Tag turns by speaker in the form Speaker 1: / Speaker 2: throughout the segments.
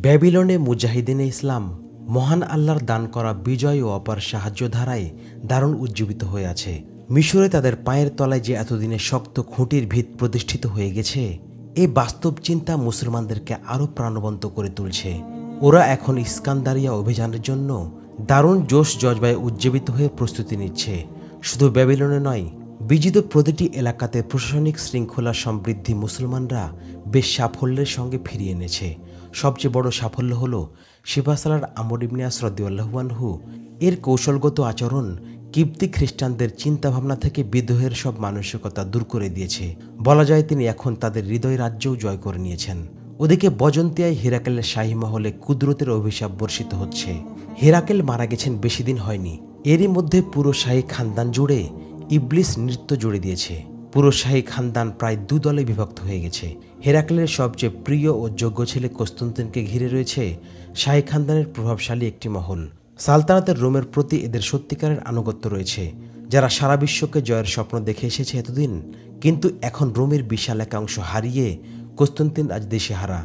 Speaker 1: ব্যাবিলনে মুজাহিদিনে ইসলাম মহান আল্লাহর দান করা বিজয় ও অপার সাহায্য ধারায় দারুণ উজ্জীবিত হয়ে আছে। মিশরে তাদের পায়ের তলায় যে এতদিনে শক্ত খুঁটির ভিত প্রতিষ্ঠিত হয়ে গেছে, এই বাস্তব চিন্তা মুসলমানদেরকে আরও প্রাণবন্ত করে তুলছে। ওরা এখন ইস্কান্দারিয়া অভিযানের জন্য দারুণ জোশ জজবায় উজ্জীবিত হয়ে প্রস্তুতি নিচ্ছে। শুধু ব্যাবিলনে নয়, বিজিত প্রতিটি এলাকাতে প্রশাসনিক শৃঙ্খলা সমৃদ্ধি মুসলমানরা বেশ সাফল্যের সঙ্গে ফিরিয়ে এনেছে। সবচেয়ে বড় সাফল্য হল সিপাহসালার আমর ইবনে আস রাদিয়াল্লাহু আনহু এর কৌশলগত আচরণ কিপ্তি খ্রিস্টানদের চিন্তাভাবনা থেকে বিদ্রোহের সব মানসিকতা দূর করে দিয়েছে। বলা যায় তিনি এখন তাদের হৃদয় রাজ্যও জয় করে নিয়েছেন। ওদিকে বজন্তিয়ায় হেরাকেলের শাহী মহলে কুদরতের অভিশাপ বর্ষিত হচ্ছে। হেরাকেল মারা গেছেন বেশি দিন হয়নি, এরই মধ্যে পুরো শাহী খানদান জুড়ে ইবলিস নৃত্য জুড়ে দিয়েছে। পুরো শাহী খানদান প্রায় দু দলে বিভক্ত হয়ে গেছে। হেরাকেলের সবচেয়ে প্রিয় ও যোগ্য ছেলে কস্তুনতিনকে ঘিরে রয়েছে শাহী খানদানের প্রভাবশালী একটি মহল। সালতানাতের রোমের প্রতি এদের সত্যিকারের আনুগত্য রয়েছে, যারা সারা বিশ্বকে জয়ের স্বপ্ন দেখে এসেছে এতদিন। কিন্তু এখন রোমের বিশাল একাংশ হারিয়ে কস্তুনতিন আজ দিশেহারা।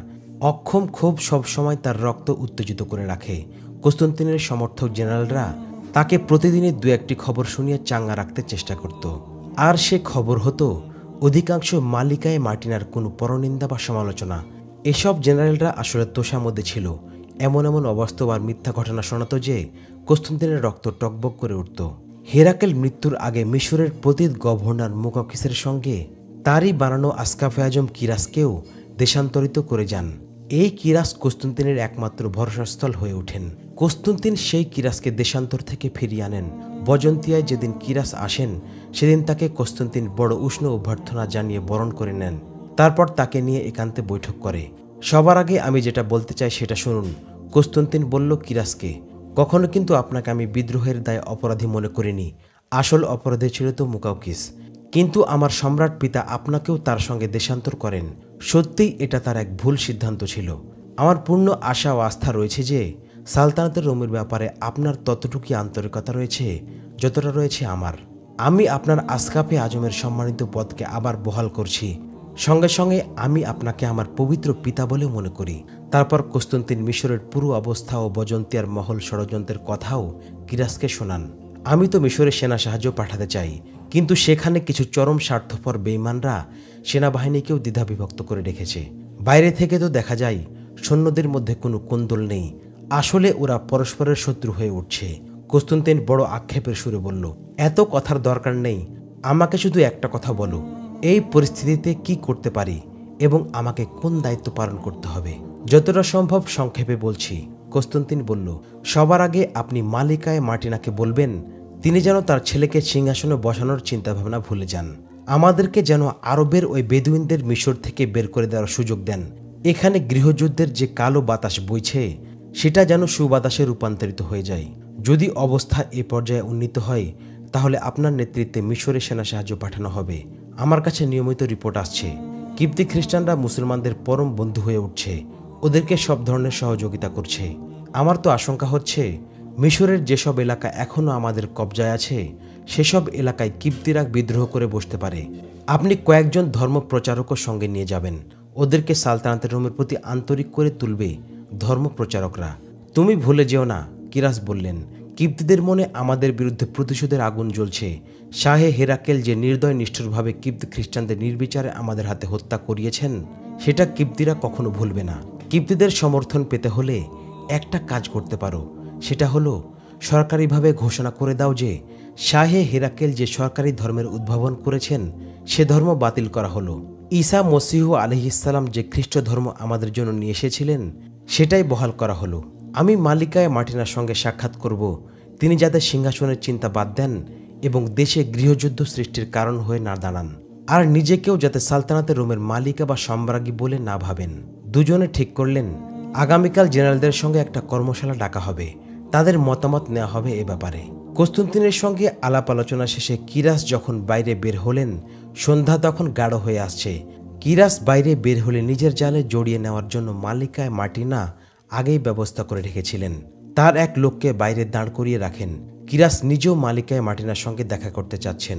Speaker 1: অক্ষম ক্ষোভ সবসময় তার রক্ত উত্তেজিত করে রাখে। কস্তুনতিনের সমর্থক জেনারেলরা তাকে প্রতিদিনই দু একটি খবর শুনিয়ে চাঙ্গা রাখতে চেষ্টা করত, আর সে খবর হতো অধিকাংশ মালিকায় মার্টিনার কোনো পরনিন্দা বা সমালোচনা। এসব জেনারেলরা আসলে তোষামধ্যে ছিল। এমন এমন অবাস্তব আর মিথ্যা ঘটনা শোনাত যে কস্তুনতিনের রক্ত টকবক করে উঠত। হেরাকেল মৃত্যুর আগে মিশরের প্রতীত গভর্নর মুকাউকিসের সঙ্গে তারই বানানো আসকাফে আজম কিরাসকেও দেশান্তরিত করে যান। এই কিরাস কস্তুনতিনের একমাত্র ভরসাস্থল হয়ে ওঠেন। কস্তুনতিন সেই কিরাসকে দেশান্তর থেকে ফিরিয়ে আনেন। বজন্তিয়ায় যেদিন কিরাস আসেন, সেদিন তাকে কস্তুনতিন বড় উষ্ণ অভ্যর্থনা জানিয়ে বরণ করে নেন। তারপর তাকে নিয়ে একান্তে বৈঠক করে। সবার আগে আমি যেটা বলতে চাই সেটা শুনুন। কস্তুনতিন বলল কিরাসকে, কখনো কিন্তু আপনাকে আমি বিদ্রোহের দায়ে অপরাধী মনে করিনি। আসল অপরাধী ছিল তো মুকাউকিস, কিন্তু আমার সম্রাট পিতা আপনাকেও তার সঙ্গে দেশান্তর করেন। সত্যিই এটা তার এক ভুল সিদ্ধান্ত ছিল। আমার পূর্ণ আশা ও আস্থা রয়েছে যে সালতানাতের রোমের ব্যাপারে আপনার ততটুকুই আন্তরিকতা রয়েছে যতটা রয়েছে আমার। আমি আপনার আসকাফে আজমের সম্মানিত পদকে আবার বহাল করছি। সঙ্গে সঙ্গে আমি আপনাকে আমার পবিত্র পিতা বলে মনে করি। তারপর কস্তুনতিন মিশরের পুরো অবস্থা ও বজন্তিয়ার মহল ষড়যন্ত্রের কথাও কিরাসকে শোনান। আমি তো মিশরে সেনা সাহায্য পাঠাতে চাই, কিন্তু সেখানে কিছু চরম স্বার্থপর বেঈমানরা সেনাবাহিনীকেও দ্বিধাবিভক্ত করে রেখেছে। বাইরে থেকে তো দেখা যায় সৈন্যদের মধ্যে কোনো কোন্দল নেই, আসলে ওরা পরস্পরের শত্রু হয়ে উঠছে। কস্তুনতিন বড় আক্ষেপের সুরে বলল, এত কথার দরকার নেই, আমাকে শুধু একটা কথা বলো, এই পরিস্থিতিতে কি করতে পারি এবং আমাকে কোন দায়িত্ব পালন করতে হবে? যতটা সম্ভব সংক্ষেপে বলছি। কস্তুনতিন বলল, সবার আগে আপনি মালিকায় মার্টিনাকে বলবেন তিনি যেন তার ছেলেকে সিংহাসনে বসানোর চিন্তাভাবনা ভুলে যান। আমাদেরকে যেন আরবের ওই বেদুইনদের মিশর থেকে বের করে দেওয়ার সুযোগ দেন। এখানে গৃহযুদ্ধের যে কালো বাতাস বইছে, সেটা যেন সুবাতাসে রূপান্তরিত হয়ে যায়। যদি অবস্থা এ পর্যায়ে উন্নীত হয়, তাহলে আপনার নেতৃত্বে মিশরে সেনা সাহায্য পাঠানো হবে। আমার কাছে নিয়মিত রিপোর্ট আসছে কিপ্তি খ্রিস্টানরা মুসলমানদের পরম বন্ধু হয়ে উঠছে, ওদেরকে সব ধরনের সহযোগিতা করছে। আমার তো আশঙ্কা হচ্ছে মিশরের যেসব এলাকা এখনও আমাদের কবজায় আছে, সেসব এলাকায় কিপ্তিরা বিদ্রোহ করে বসতে পারে। আপনি কয়েকজন ধর্ম প্রচারকও সঙ্গে নিয়ে যাবেন। ওদেরকে সালতানাতের রোমের প্রতি আন্তরিক করে তুলবে ধর্ম প্রচারকরা। তুমি ভুলে যেও না, কিরাস বললেন, কিপ্তিদের মনে আমাদের বিরুদ্ধে প্রতিশোধের আগুন জ্বলছে। শাহে হেরাকেল যে নির্দয় নিষ্ঠুরভাবে কিপ্তি খ্রিস্টানদের নির্বিচারে আমাদের হাতে হত্যা করিয়েছেন, সেটা কিপ্তিরা কখনো ভুলবে না। কিপ্তিদের সমর্থন পেতে হলে একটা কাজ করতে পারো, সেটা হলো সরকারিভাবে ঘোষণা করে দাও যে শাহে হেরাকেল যে সরকারি ধর্মের উদ্ভাবন করেছেন, সে ধর্ম বাতিল করা হলো। ঈসা মসিহ আলাইহিসসালাম যে খ্রিস্ট ধর্ম আমাদের জন্য নিয়ে এসেছিলেন, সেটাই বহাল করা হলো। আমি মালিকায় মার্টিনার সঙ্গে সাক্ষাৎ করব, তিনি যাতে সিংহাসনের চিন্তা বাদ দেন এবং দেশে গৃহযুদ্ধ সৃষ্টির কারণ হয়ে না দাঁড়ান, আর নিজেকেও যাতে সালতানাতের রোমের মালিকা বা সম্রাজ্ঞী বলে না ভাবেন। দুজনে ঠিক করলেন আগামীকাল জেনারেলদের সঙ্গে একটা কর্মশালা ডাকা হবে, তাদের মতামত নেওয়া হবে এ ব্যাপারে। কস্তুনতিনের সঙ্গে আলাপ আলোচনা শেষে কিরাস যখন বাইরে বের হলেন, সন্ধ্যা তখন গাঢ় হয়ে আসছে। কিরাস বাইরে বের হলে নিজের জালে জড়িয়ে নেওয়ার জন্য মালিকায় মার্টিনা আগেই ব্যবস্থা করে রেখেছিলেন। তার এক লোককে বাইরে দাঁড় করিয়ে রাখেন। কিরাস নিজেও মালিকায় মার্টিনার সঙ্গে দেখা করতে চাচ্ছেন।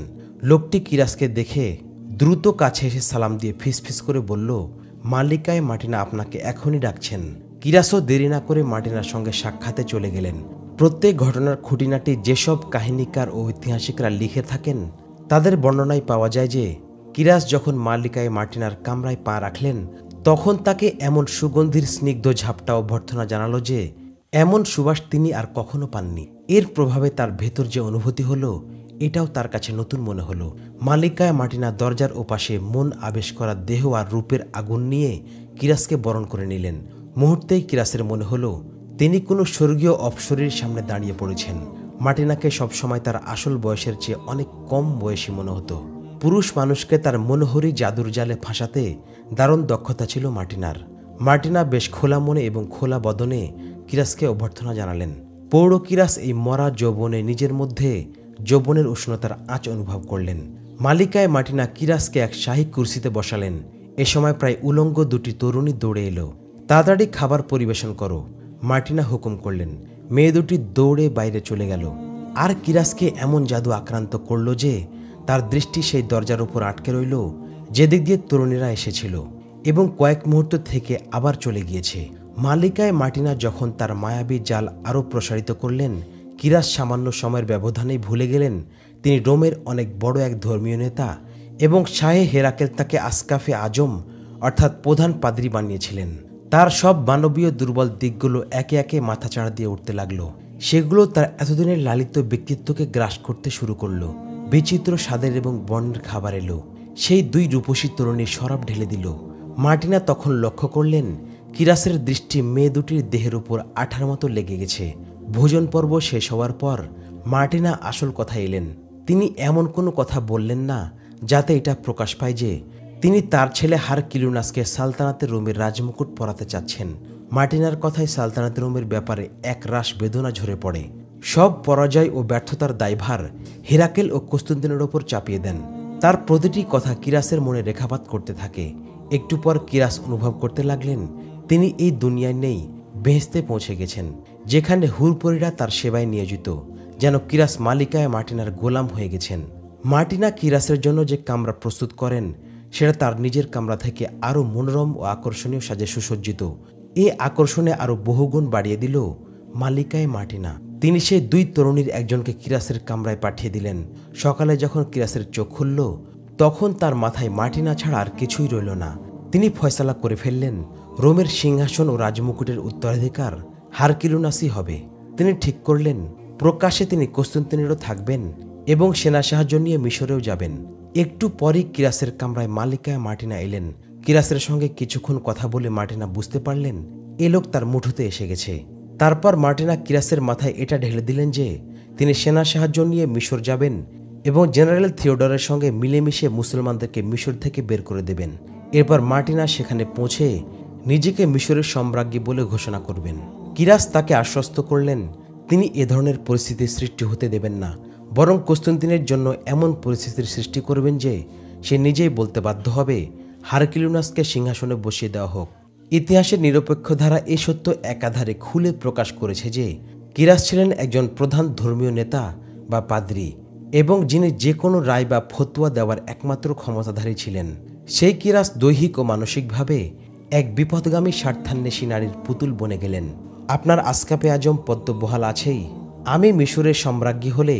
Speaker 1: লোকটি কিরাসকে দেখে দ্রুত কাছে এসে সালাম দিয়ে ফিসফিস করে বলল, মালিকায় মার্টিনা আপনাকে এখনই ডাকছেন। কিরাসও দেরি না করে মার্টিনার সঙ্গে সাক্ষাতে চলে গেলেন। প্রত্যেক ঘটনার খুঁটিনাটি যেসব কাহিনীকার ও ঐতিহাসিকরা লিখে থাকেন তাদের বর্ণনায় পাওয়া যায় যে কিরাস যখন মালিকায় মার্টিনার কামরায় পা রাখলেন তখন তাকে এমন সুগন্ধির স্নিগ্ধ ঝাপটা অভ্যর্থনা জানালো যে এমন সুবাস তিনি আর কখনো পাননি। এর প্রভাবে তার ভেতর যে অনুভূতি হলো এটাও তার কাছে নতুন মনে হলো। মালিকায় মার্টিনা দরজার ওপাশে মন আবেশ করা দেহ আর রূপের আগুন নিয়ে কিরাসকে বরণ করে নিলেন। মুহূর্তেই কিরাসের মনে হলো তিনি কোনো স্বর্গীয় অপ্সরীর সামনে দাঁড়িয়ে পড়েছেন। মার্টিনাকে সবসময় তার আসল বয়সের চেয়ে অনেক কম বয়সী মনে হতো। পুরুষ মানুষকে তার মনোহরী জাদুর জালে ফাঁসাতে দারুণ দক্ষতা ছিল মার্টিনার। মার্টিনা বেশ খোলা মনে এবং খোলা বদনে কিরাসকে অভ্যর্থনা জানালেন। পৌর কিরাস এই মরা যৌবনে নিজের মধ্যে যৌবনের উষ্ণতার আঁচ অনুভব করলেন। মালিকায় মার্টিনা কিরাসকে এক শাহী কুর্সিতে বসালেন। এ সময় প্রায় উলঙ্গ দুটি তরুণী দৌড়ে এলো। তাড়াতাড়ি খাবার পরিবেশন করো, মার্টিনা হুকুম করলেন। মেয়ে দুটি দৌড়ে বাইরে চলে গেল। আর কিরাসকে এমন জাদু আক্রান্ত করল যে তার দৃষ্টি সেই দরজার উপর আটকে রইল যেদিক দিয়ে তরুণীরা এসেছিল এবং কয়েক মুহূর্ত থেকে আবার চলে গিয়েছে। মালিকায় মার্টিনা যখন তার মায়াবী জাল আরও প্রসারিত করলেন কিরাস সামান্য সময়ের ব্যবধানেই ভুলে গেলেন তিনি রোমের অনেক বড় এক ধর্মীয় নেতা এবং শাহে হেরাকেল তাকে আসকাফে আজম অর্থাৎ প্রধান পাদ্রী বানিয়েছিলেন। তার সব মানবীয় দুর্বল দিকগুলো একে একে মাথাচাড়া দিয়ে উঠতে লাগলো। সেগুলো তার এতদিনের লালিত ব্যক্তিত্বকে গ্রাস করতে শুরু করলো। বিচিত্র স্বাদের এবং বর্ণের খাবার এলো। সেই দুই রূপসী তরুণী শরাব ঢেলে দিল। মার্টিনা তখন লক্ষ্য করলেন কিরাসের দৃষ্টি মেয়ে দুটির দেহের উপর আঠার মতো লেগে গেছে। ভোজন পর্ব শেষ হওয়ার পর মার্টিনা আসল কথা এলেন। তিনি এমন কোনো কথা বললেন না যাতে এটা প্রকাশ পায় যে তিনি তার ছেলে হারকিলিউনাসকে সালতানাতের রোমের রাজমুকুট পরাতে চাচ্ছেন। মার্টিনার কথায় সালতানাতের রোমের ব্যাপারে এক রাশ বেদনা ঝরে পড়ে। সব পরাজয় ও ব্যর্থতার দায়ভার হেরাকেল ও কস্তুন্তিনের ওপর চাপিয়ে দেন। তার প্রতিটি কথা কিরাসের মনে রেখাপাত করতে থাকে। একটু পর কিরাস অনুভব করতে লাগলেন তিনি এই দুনিয়ায় নেই, বেহেশতে পৌঁছে গেছেন, যেখানে হুরপরীরা তার সেবায় নিয়োজিত। যেন কিরাস মালিকায় মার্টিনার গোলাম হয়ে গেছেন। মার্টিনা কিরাসের জন্য যে কামরা প্রস্তুত করেন সেটা তার নিজের কামরা থেকে আরও মনোরম ও আকর্ষণীয় সাজে সুসজ্জিত। এই আকর্ষণে আরও বহুগুণ বাড়িয়ে দিল মালিকায় মার্টিনা। তিনি সেই দুই তরুণীর একজনকে কিরাসের কামরায় পাঠিয়ে দিলেন। সকালে যখন কিরাসের চোখ খুলল তখন তার মাথায় মার্টিনা ছাড়া আর কিছুই রইল না। তিনি ফয়সালা করে ফেললেন রোমের সিংহাসন ও রাজমুকুটের উত্তরাধিকার হারকিলিউনাসই হবে। তিনি ঠিক করলেন প্রকাশ্যে তিনি কস্তুন্তিনেরও থাকবেন এবং সেনা সাহায্য নিয়ে মিশরেও যাবেন। একটু পরই কিরাসের কামরায় মালিকায় মার্টিনা এলেন। কিরাসের সঙ্গে কিছুক্ষণ কথা বলে মার্টিনা বুঝতে পারলেন এ লোক তার মুঠোতে এসে গেছে। তারপর মার্টিনা কিরাসের মাথায় এটা ঢেলে দিলেন যে তিনি সেনা সাহায্য নিয়ে মিশর যাবেন এবং জেনারেল থিওডরের সঙ্গে মিলেমিশে মুসলমানদেরকে মিশর থেকে বের করে দেবেন। এরপর মার্টিনা সেখানে পৌঁছে নিজেকে মিশরের সম্রাজ্ঞী বলে ঘোষণা করবেন। কিরাস তাকে আশ্বস্ত করলেন তিনি এ ধরনের পরিস্থিতির সৃষ্টি হতে দেবেন না, বরং কস্তুন্তিনের জন্য এমন পরিস্থিতির সৃষ্টি করবেন যে সে নিজেই বলতে বাধ্য হবে হারকিলিউনাসকে সিংহাসনে বসিয়ে দেওয়া হোক। ইতিহাসের নিরপেক্ষ ধারা এই সত্য একাধারে খুলে প্রকাশ করেছে যে কিরাস ছিলেন একজন প্রধান ধর্মীয় নেতা বা পাদ্রী এবং যিনি যে কোনো রায় বা ফতোয়া দেওয়ার একমাত্র ক্ষমতাধারী ছিলেন। সেই কিরাস দৈহিক ও মানসিকভাবে এক বিপদগামী স্বার্থান্বেষী নারীর পুতুল বনে গেলেন। আপনার আসকাপে আজম পদ্ম বহাল আছেই, আমি মিশরের সম্রাজ্ঞী হলে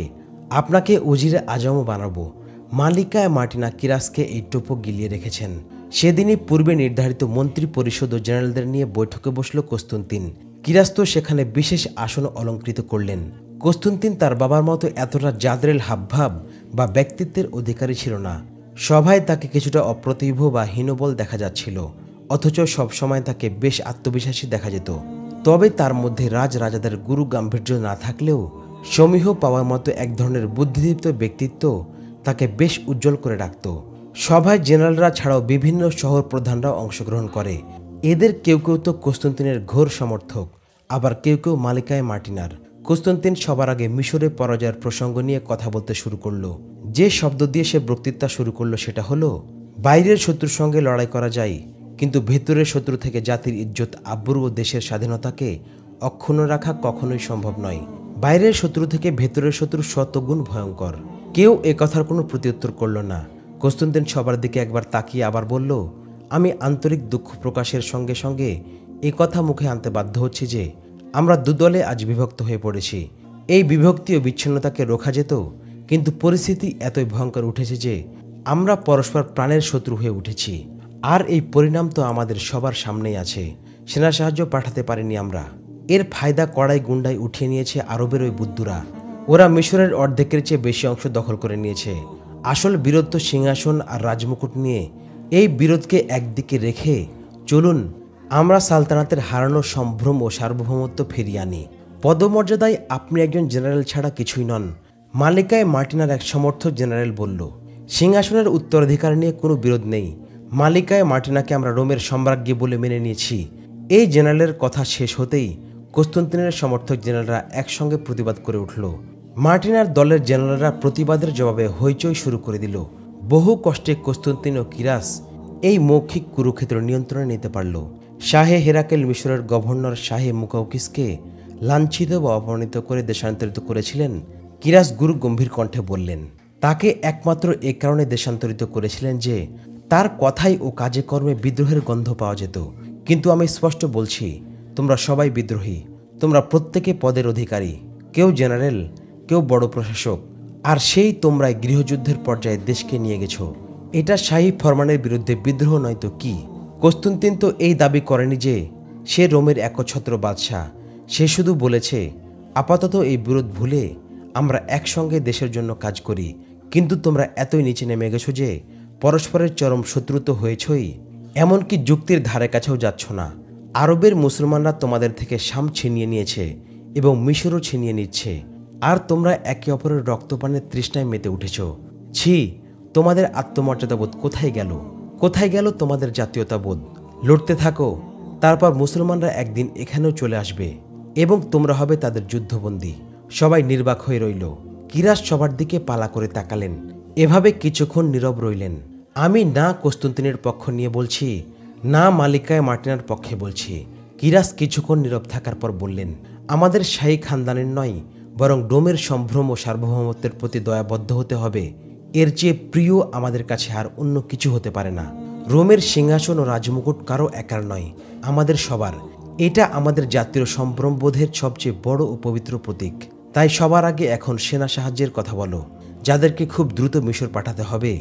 Speaker 1: আপনাকে উজিরে আজমও বানাবো। মালিকায় মার্টিনা কিরাসকে এই টোপো গিলিয়ে রেখেছেন। সেদিনই পূর্বে নির্ধারিত মন্ত্রী পরিষদ ও জেনারেলদের নিয়ে বৈঠকে বসল কস্তুন্তিন। কিরাস তো সেখানে বিশেষ আসন অলঙ্কৃত করলেন। কস্তুন্তিন তার বাবার মতো এতটা জাদরেল হাবভাব বা ব্যক্তিত্বের অধিকারী ছিল না। সভায় তাকে কিছুটা অপ্রতিভ বা হীনবল দেখা যাচ্ছিল, অথচ সবসময় তাকে বেশ আত্মবিশ্বাসী দেখা যেত। তবে তার মধ্যে রাজাদের গুরু গাম্ভীর্য না থাকলেও সমীহ পাওয়ার মতো এক ধরনের বুদ্ধিদীপ্ত ব্যক্তিত্ব তাকে বেশ উজ্জ্বল করে রাখত। সভায় জেনারেলরা ছাড়াও বিভিন্ন শহর প্রধানরাও অংশগ্রহণ করে। এদের কেউ কেউ তো কস্তুন্তিনের ঘোর সমর্থক, আবার কেউ কেউ মালিকায় মার্টিনার। কস্তুন্তিন সবার আগে মিশরে পরাজয়ের প্রসঙ্গ নিয়ে কথা বলতে শুরু করলো। যে শব্দ দিয়ে সে বক্তৃতা শুরু করলো সেটা হলো, বাইরের শত্রুর সঙ্গে লড়াই করা যায়, কিন্তু ভেতরের শত্রু থেকে জাতির ইজ্জত আব্রু ও দেশের স্বাধীনতাকে অক্ষুণ্ণ রাখা কখনোই সম্ভব নয়। বাইরের শত্রু থেকে ভেতরের শত্রু শতগুণ ভয়ঙ্কর। কেউ এ কথার কোনো প্রত্যুত্তর করল না। কস্তুন্তিন সবার দিকে একবার তাকিয়ে আবার বলল, আমি আন্তরিক দুঃখ প্রকাশের সঙ্গে সঙ্গে এ কথা মুখে আনতে বাধ্য হচ্ছি যে আমরা দুদলে আজ বিভক্ত হয়ে পড়েছি। এই বিভক্তি ও বিচ্ছিন্নতাকে রোখা যেত, কিন্তু পরিস্থিতি এতই ভয়ঙ্কর উঠেছে যে আমরা পরস্পর প্রাণের শত্রু হয়ে উঠেছি। আর এই পরিণাম তো আমাদের সবার সামনেই আছে। সেনা সাহায্য পাঠাতে পারিনি আমরা। এর ফায়দা কড়াই গুন্ডায় উঠিয়ে নিয়েছে আরবের ওই বুদ্ধুরা। ওরা মিশরের অর্ধেকের চেয়ে বেশি অংশ দখল করে নিয়েছে। আসল বিরোধ তো সিংহাসন আর রাজমুকুট নিয়ে। এই বিরোধকে একদিকে রেখে চলুন আমরা সালতানাতের হারানো সম্ভ্রম ও সার্বভৌমত্ব ফিরিয়ে আনি। পদমর্যাদায় আপনি একজন জেনারেল ছাড়া কিছুই নন, মালিকায় মার্টিনার এক সমর্থক জেনারেল বলল। সিংহাসনের উত্তরাধিকার নিয়ে কোনো বিরোধ নেই। মালিকায় মার্টিনাকে আমরা রোমের সম্রাজ্ঞী বলে মেনে নিয়েছি। এই জেনারেলের কথা শেষ হতেই কস্তুন্তিনের সমর্থক জেনারেলরা একসঙ্গে প্রতিবাদ করে উঠল। মার্টিনার দলের জেনারেলরা প্রতিবাদের জবাবে হইচই শুরু করে দিল। বহু কষ্টে কস্তুন্তিন ও কিরাস এই মৌখিক কুরুক্ষেত্র নিয়ন্ত্রণে নিতে পারল। শাহে হেরাকেল মিশরের গভর্নর শাহে মুকাউকিসকে লাঞ্ছিত বা অপমানিত করে দেশান্তরিত করেছিলেন। কিরাস গুরু গম্ভীর কণ্ঠে বললেন, তাকে একমাত্র এ কারণে দেশান্তরিত করেছিলেন যে তার কথাই ও কাজে কর্মে বিদ্রোহের গন্ধ পাওয়া যেত। কিন্তু আমি স্পষ্ট বলছি, তোমরা সবাই বিদ্রোহী। তোমরা প্রত্যেকে পদের অধিকারী, কেউ জেনারেল, কেউ বড় প্রশাসক, আর সেই তোমরাই গৃহযুদ্ধের পর্যায়ে দেশকে নিয়ে গেছো। এটা শাহী ফরমানের বিরুদ্ধে বিদ্রোহ নয় তো কি? কস্তুন্তিন তো এই দাবি করেনি যে সে রোমের একচ্ছত্র বাদশাহ। সে শুধু বলেছে, আপাতত এই বিরোধ ভুলে আমরা একসঙ্গে দেশের জন্য কাজ করি। কিন্তু তোমরা এতই নিচে নেমে গেছো যে পরস্পরের চরম শত্রুত হয়েছই, এমনকি যুক্তির ধারে কাছেও যাচ্ছ না। আরবের মুসলমানরা তোমাদের থেকে শাম ছিনিয়ে নিয়েছে এবং মিশরও ছিনিয়ে নিচ্ছে, আর তোমরা একে অপরের রক্তপানের তৃষ্ণায় মেতে উঠেছ। ছি, তোমাদের আত্মমর্যাদাবোধ কোথায় গেল? কোথায় গেল তোমাদের জাতীয়তাবোধ? লড়তে থাকো, তারপর মুসলমানরা একদিন এখানেও চলে আসবে এবং তোমরা হবে তাদের যুদ্ধবন্দী। সবাই নির্বাক হয়ে রইল। কিরাস সবার দিকে পালা করে তাকালেন, এভাবে কিছুক্ষণ নীরব রইলেন। আমি না কস্তুন্তিনের পক্ষ নিয়ে বলছি, না মালিকায় মার্টিনার পক্ষে বলছি। কিরাস কিছুক্ষণ নীরব থাকার পর বললেন, আমাদের শাহী খানদানের নয়, বরং রোমের সম্ভ্রম ও সার্বভৌমত্বের প্রতি দয়াবদ্ধ হতে হবে। এর চেয়ে প্রিয় আমাদের কাছে আর অন্য কিছু হতে পারে না। রোমের সিংহাসন ও রাজমুকুট কারো একার নয়, আমাদের সবার। এটা আমাদের জাতীয় সম্ভ্রমবোধের সবচেয়ে বড় ও পবিত্র প্রতীক। তাই সবার আগে এখন সেনা সাহায্যের কথা বলো, যাদেরকে খুব দ্রুত মিশর পাঠাতে হবে,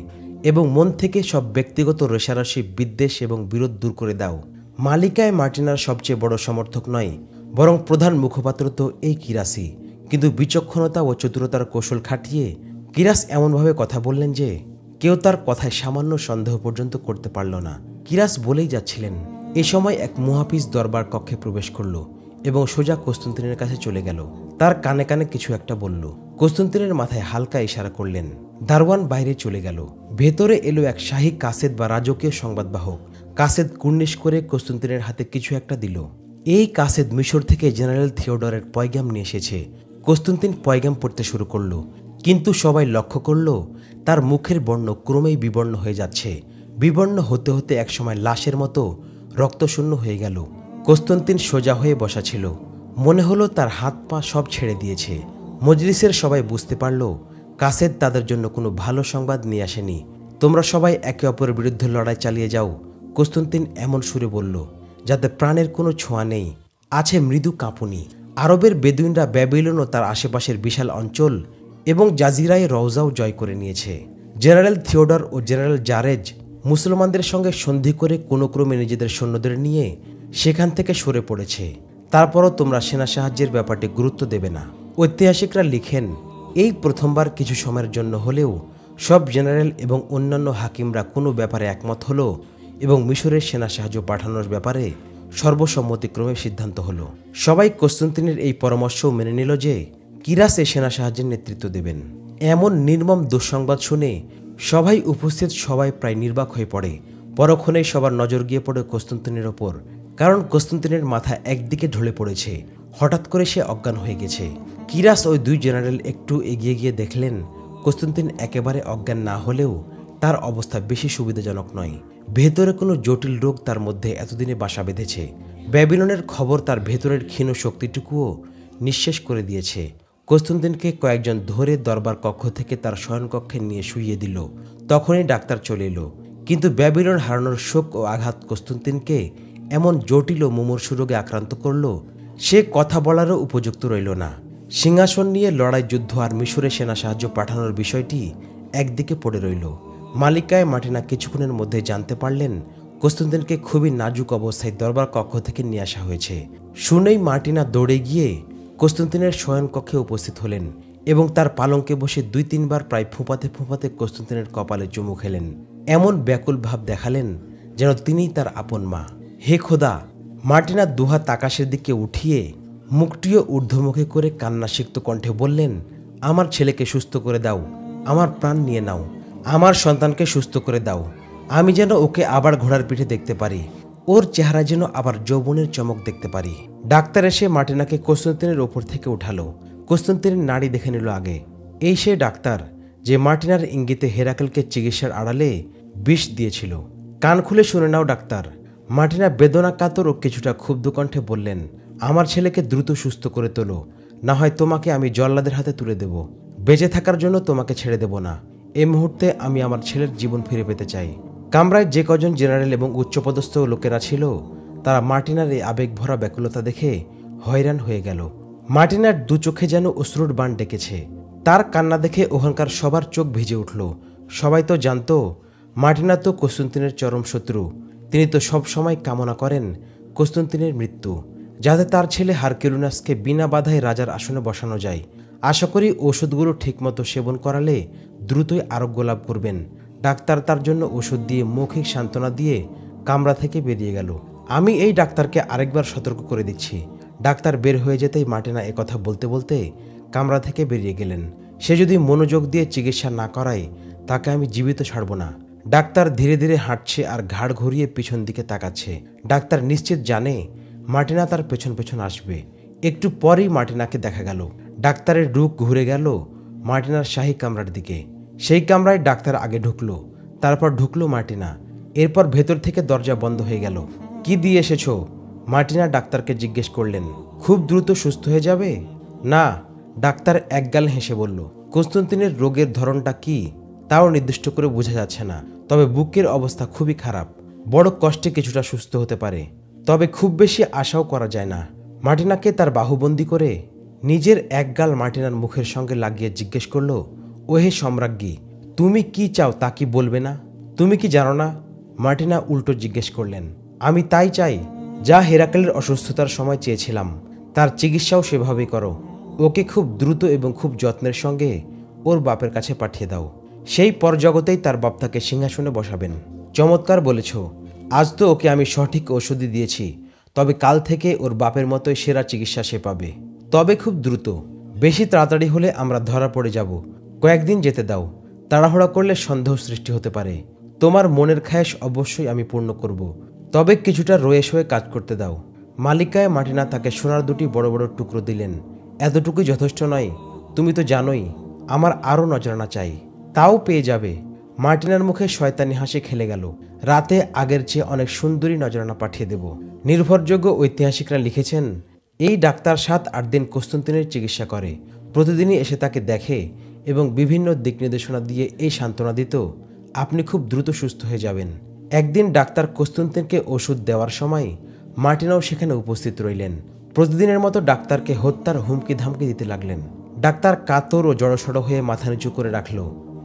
Speaker 1: এবং মন থেকে সব ব্যক্তিগত রেশারেশি, বিদ্বেষ এবং বিরোধ দূর করে দাও। মালিকায় মার্টিনার সবচেয়ে বড় সমর্থক নয়, বরং প্রধান মুখপাত্র তো এই কিরাসই। কিন্তু বিচক্ষণতা ও চতুরতার কৌশল খাটিয়ে কিরাস এমনভাবে কথা বললেন যে কেউ তার কথায় সামান্য সন্দেহ পর্যন্ত করতে পারল না। কিরাস বলেই যাচ্ছিলেন, এ সময় এক মুহাফিজ দরবার কক্ষে প্রবেশ করল এবং সোজা কস্তুন্তিনের কাছে চলে গেল। তার কানে কানে কিছু একটা বলল। কস্তুন্তিনের মাথায় হালকা ইশারা করলেন। দারওয়ান বাইরে চলে গেল। ভেতরে এলো এক শাহী কাসেদ বা রাজকীয় সংবাদবাহক। কাসেদ কুর্নিশ করে কস্তুন্তিনের হাতে কিছু একটা দিল। এই কাসেদ মিশর থেকে জেনারেল থিওডরের পয়গাম নিয়ে এসেছে। কস্তুন্তিন পয়গাম পড়তে শুরু করল, কিন্তু সবাই লক্ষ্য করল তার মুখের বর্ণ ক্রমেই বিবর্ণ হয়ে যাচ্ছে। বিবর্ণ হতে হতে একসময় লাশের মতো রক্তশূন্য হয়ে গেল। কস্তুন্তিন সোজা হয়ে বসা ছিল। মনে হলো তার হাত পা সব ছেড়ে দিয়েছে। মজলিসের সবাই বুঝতে পারল কাসেদ তাদের জন্য কোনো ভালো সংবাদ নিয়ে আসেনি। তোমরা সবাই একে অপরের বিরুদ্ধে লড়াই চালিয়ে যাও, কস্তুন্তিন এমন সুরে বলল, যাতে প্রাণের কোনো ছোঁয়া নেই, আছে মৃদু কাঁপুনি। আরবের বেদুইনরা ব্যাবিলন ও তার আশেপাশের বিশাল অঞ্চল এবং জাজিরায় রওজাও জয় করে নিয়েছে। জেনারেল থিওডর ও জেনারেল জারেজ মুসলমানদের সঙ্গে সন্ধি করে কোনো ক্রমে নিজেদের সৈন্যদের নিয়ে সেখান থেকে সরে পড়েছে। তারপরও তোমরা সেনা সাহায্যের ব্যাপারটি গুরুত্ব দেবে না। ঐতিহাসিকরা লিখেন, এই প্রথমবার কিছু সময়ের জন্য হলেও সব জেনারেল এবং অন্যান্য হাকিমরা কোনো ব্যাপারে একমত হলো এবং মিশরের সেনা সাহায্য পাঠানোর ব্যাপারে সর্বসম্মতিক্রমে সিদ্ধান্ত হলো। সবাই কস্তুন্তিনের এই পরামর্শ মেনে নিল যে কিরাস এ সেনা সাহায্যের নেতৃত্ব দেবেন। এমন নির্মম দুঃসংবাদ শুনে সবাই উপস্থিত সবাই প্রায় নির্বাক হয়ে পড়ে। পরক্ষণেই সবার নজর গিয়ে পড়ে কস্তুন্তিনের ওপর, কারণ কস্তুন্তিনের মাথা একদিকে ঢলে পড়েছে। হঠাৎ করে সে অজ্ঞান হয়ে গেছে। কিরাস ওই দুই জেনারেল একটু এগিয়ে গিয়ে দেখলেন কস্তুন্তিন একেবারে অজ্ঞান না হলেও তার অবস্থা বেশি সুবিধাজনক নয়। ভেতরে কোনো জটিল রোগ তার মধ্যে এতদিনে বাসা বেঁধেছে। ব্যাবিলনের খবর তার ভেতরের ক্ষীণ শক্তিটুকুও নিঃশেষ করে দিয়েছে। কস্তুন্তিনকে কয়েকজন ধরে দরবার কক্ষ থেকে তার শয়নকক্ষে নিয়ে শুইয়ে দিল। তখনই ডাক্তার চলে এলো, কিন্তু ব্যাবিলন হারানোর শোক ও আঘাত কস্তুন্তিনকে এমন জটিল ও মুমূর্ষু রোগে আক্রান্ত করল, সে কথা বলারও উপযুক্ত রইল না। সিংহাসন নিয়ে লড়াই, যুদ্ধ আর মিশরে সেনা সাহায্য পাঠানোর বিষয়টি একদিকে পড়ে রইল। মালিকায় মার্টিনা কিছুক্ষণের মধ্যে জানতে পারলেন কস্তান্তিনকে খুবই নাজুক অবস্থায় দরবার কক্ষ থেকে নিয়ে আসা হয়েছে। শুনেই মার্টিনা দৌড়ে গিয়ে কস্তান্তিনের শয়ন কক্ষে উপস্থিত হলেন এবং তার পালঙ্কে বসে 2-3 বার প্রায় ফোঁপাতে ফোঁপাতে কস্তান্তিনের কপালে চুমু খেলেন। এমন ব্যাকুল ভাব দেখালেন যেন তিনিই তার আপন মা। হে খোদা! মার্টিনা দুহাত আকাশের দিকে উঠিয়ে মুখটিও ঊর্ধ্বমুখী করে কান্নাসিক্ত কণ্ঠে বললেন, আমার ছেলেকে সুস্থ করে দাও, আমার প্রাণ নিয়ে নাও, আমার সন্তানকে সুস্থ করে দাও। আমি যেন ওকে আবার ঘোড়ার পিঠে দেখতে পারি, ওর চেহারা যেন আবার যৌবনের চমক দেখতে পারি। ডাক্তার এসে মার্টিনাকে কস্তান্তিনের ওপর থেকে উঠালো। কস্তান্তিনের নাড়ি দেখে নিল আগে। এই সে ডাক্তার যে মার্টিনার ইঙ্গিতে হেরাকেলকে চিকিৎসার আড়ালে বিষ দিয়েছিল। কান খুলে শুনে নাও ডাক্তার। মার্টিনা বেদনা কাতর ও কিছুটা ক্ষুব্ধ কণ্ঠে বললেন, আমার ছেলেকে দ্রুত সুস্থ করে তোলো, না হয় তোমাকে আমি জল্লাদের হাতে তুলে দেব। বেঁচে থাকার জন্য তোমাকে ছেড়ে দেব না। এই মুহূর্তে আমি আমার ছেলের জীবন ফিরে পেতে চাই। কামরায় যে কজন জেনারেল এবং উচ্চপদস্থ লোকেরা ছিল তারা মার্টিনার এই আবেগ ভরা ব্যাকুলতা দেখে হয়রান হয়ে গেল। মার্টিনার দু চোখে যেন অশ্রুর বাণ ডেকেছে। তার কান্না দেখে ওখানকার সবার চোখ ভিজে উঠল। সবাই তো জানত মার্টিনা তো কস্তান্তিনের চরম শত্রু। তিনি তো সব সময় কামনা করেন কস্তান্তিনের মৃত্যু, যাতে তার ছেলে হারকিউলিনাসকে বিনা বাধায় রাজার আসনে বসানো যায়। আশা করি ওষুধগুলো ঠিকমতো সেবন করালে দ্রুতই আরোগ্য লাভ করবেন। ডাক্তার তার জন্য ওষুধ দিয়ে মৌখিক সান্ত্বনা দিয়ে কামরা থেকে বেরিয়ে গেল। আমি এই ডাক্তারকে আরেকবার সতর্ক করে দিচ্ছি। ডাক্তার বের হয়ে যেতেই মার্টিনা একথা বলতে বলতে কামরা থেকে বেরিয়ে গেলেন। সে যদি মনোযোগ দিয়ে চিকিৎসা না করায় তাকে আমি জীবিত ছাড়ব না। ডাক্তার ধীরে ধীরে হাঁটছে আর ঘাড় ঘুরিয়ে পিছন দিকে তাকাচ্ছে। ডাক্তার নিশ্চিত জানে মার্টিনা তার পেছন পেছন আসবে। একটু পরেই মার্টিনাকে দেখা গেল। ডাক্তারের রুখ ঘুরে গেল মার্টিনার শাহী কামরার দিকে। সেই কামরায় ডাক্তার আগে ঢুকলো, তারপর ঢুকলো মার্টিনা। এরপর ভেতর থেকে দরজা বন্ধ হয়ে গেল। কি দিয়ে এসেছো? মার্টিনা ডাক্তারকে জিজ্ঞেস করলেন। খুব দ্রুত সুস্থ হয়ে যাবে? না, ডাক্তার একগাল হেসে বলল। কস্তান্তিনের রোগের ধরনটা কি তাও নির্দিষ্ট করে বোঝা যাচ্ছে না, তবে বুকের অবস্থা খুবই খারাপ। বড় কষ্টে কিছুটা সুস্থ হতে পারে, তবে খুব বেশি আশাও করা যায় না। মার্টিনাকে তার বাহুবন্দি করে নিজের একগাল মার্টিনার মুখের সঙ্গে লাগিয়ে জিজ্ঞেস করল, ওহে সম্রাজ্ঞী, তুমি কি চাও তা কি বলবে না? তুমি কি জানো না? মার্টিনা উল্টো জিজ্ঞেস করলেন। আমি তাই চাই যা হেরাকেলের অসুস্থতার সময় চেয়েছিলাম, তার চিকিৎসাও সেভাবেই করো। ওকে খুব দ্রুত এবং খুব যত্নের সঙ্গে ওর বাপের কাছে পাঠিয়ে দাও। সেই পরজগতেই তার বাপ তাকে সিংহাসনে বসাবেন। চমৎকার বলেছ। আজ তো ওকে আমি সঠিক ওষুধই দিয়েছি, তবে কাল থেকে ওর বাপের মতোই সেরা চিকিৎসা সে পাবে। তবে খুব দ্রুত। বেশি তাড়াতাড়ি হলে আমরা ধরা পড়ে যাব। কয়েকদিন যেতে দাও। তাড়াহুড়া করলে সন্দেহ সৃষ্টি হতে পারে। তোমার মনের খায়েশ অবশ্যই আমি পূর্ণ করব, তবে কিছুটা রয়ে সয়ে কাজ করতে দাও। মালিকায় মার্টিনা তাকে সোনার 2টি বড় বড় টুকরো দিলেন। এতটুকুই যথেষ্ট নয়, তুমি তো জানোই আমার আরও নজরানা চাই। তাও পেয়ে যাবে। মার্টিনার মুখে শয়তানি হাসি খেলে গেল। রাতে আগের চেয়ে অনেক সুন্দরী নজরানা পাঠিয়ে দেব। নির্ভরযোগ্য ঐতিহাসিকরা লিখেছেন, এই ডাক্তার 7-8 দিন কস্তান্তিনের চিকিৎসা করে। প্রতিদিনই এসে তাকে দেখে এবং বিভিন্ন দিক নির্দেশনা দিয়ে এই সান্ত্বনা দিত, আপনি খুব দ্রুত সুস্থ হয়ে যাবেন। একদিন ডাক্তার কস্তান্তিনকে ওষুধ দেওয়ার সময় মার্টিনাও সেখানে উপস্থিত রইলেন। প্রতিদিনের মতো ডাক্তারকে হত্যার হুমকি ধামকি দিতে লাগলেন। ডাক্তার কাতর ও জড়সড় হয়ে মাথা নিচু করে রাখল,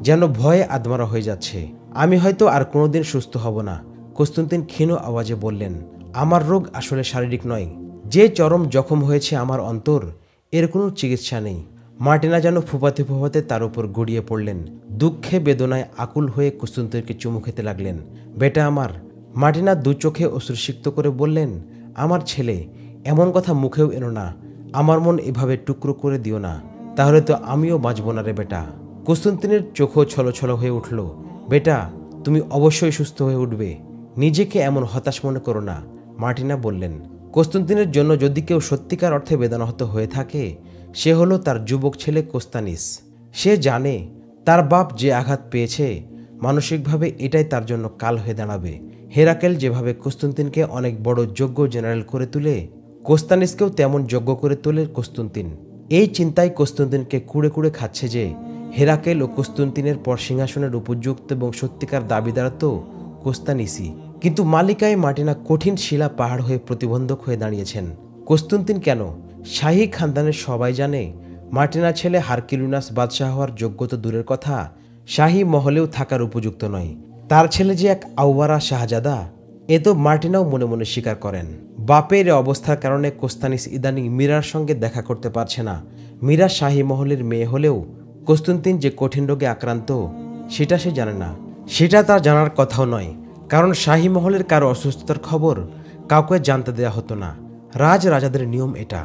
Speaker 1: যেন ভয়ে আদমারা হয়ে যাচ্ছে। আমি হয়তো আর কোনোদিন সুস্থ হব না। কস্তান্তিন ক্ষীণ আওয়াজে বললেন, আমার রোগ আসলে শারীরিক নয়। যে চরম জখম হয়েছে আমার অন্তর, এর কোনো চিকিৎসা নেই। মার্টিনা যেন ফুপাতে ফুপাতে তার উপর গড়িয়ে পড়লেন। দুঃখে বেদনায় আকুল হয়ে কস্তান্তিনকে চুমু খেতে লাগলেন। বেটা আমার। মার্টিনা 2 চোখে অশ্রুসিক্ত করে বললেন, আমার ছেলে, এমন কথা মুখেও এনো না। আমার মন এভাবে টুকরো করে দিও না, তাহলে তো আমিও বাঁচব না রে বেটা। কস্তান্তিনের চোখও ছলছল হয়ে উঠল। বেটা, তুমি অবশ্যই সুস্থ হয়ে উঠবে। নিজেকে এমন হতাশ মনে করো না, মার্টিনা বললেন। কস্তান্তিনের জন্য যদি কেউ সত্যিকার অর্থে বেদনাহত হয়ে থাকে, সে হলো তার যুবক ছেলে কোস্তানিস। সে জানে তার বাপ যে আঘাত পেয়েছে, মানসিকভাবে এটাই তার জন্য কাল হয়ে দাঁড়াবে। হেরাকেল যেভাবে কস্তান্তিনকে অনেক বড় যোগ্য জেনারেল করে তুলে, কোস্তানিসকেও তেমন যোগ্য করে তোলে কস্তান্তিন। এই চিন্তায় কস্তান্তিনকে কুড়ে কুড়ে খাচ্ছে যে হেরাকেল ও কস্তান্তিনের পর সিংহাসনের উপযুক্ত এবং সত্যিকার দাবিদার তো কোস্তানিসই। কিন্তু মালিকায় মার্টিনা কঠিন শিলা পাহাড় হয়ে প্রতিবন্ধক হয়ে দাঁড়িয়েছেন। কস্তুন্তিন কেন? শাহী খানদানের সবাই জানে মার্টিনার ছেলে হারকিউলিনাস বাদশাহ হওয়ার যোগ্যতা দূরের কথা, শাহী মহলেও থাকার উপযুক্ত নয়। তার ছেলে যে এক আউয়ারা শাহজাদা, এ তো মার্টিনাও মনে মনে স্বীকার করেন। বাপের অবস্থার কারণে কোস্তানিস ইদানিং মীরার সঙ্গে দেখা করতে পারছে না। মীরা শাহী মহলের মেয়ে হলেও কস্তুন্তিন যে কঠিন রোগে আক্রান্ত সেটা সে জানে না। সেটা তার জানার কথাও নয়, কারণ শাহী মহলের কারো অসুস্থতার খবর কাউকে জানতে দেওয়া হতো না। রাজাদের নিয়ম এটা।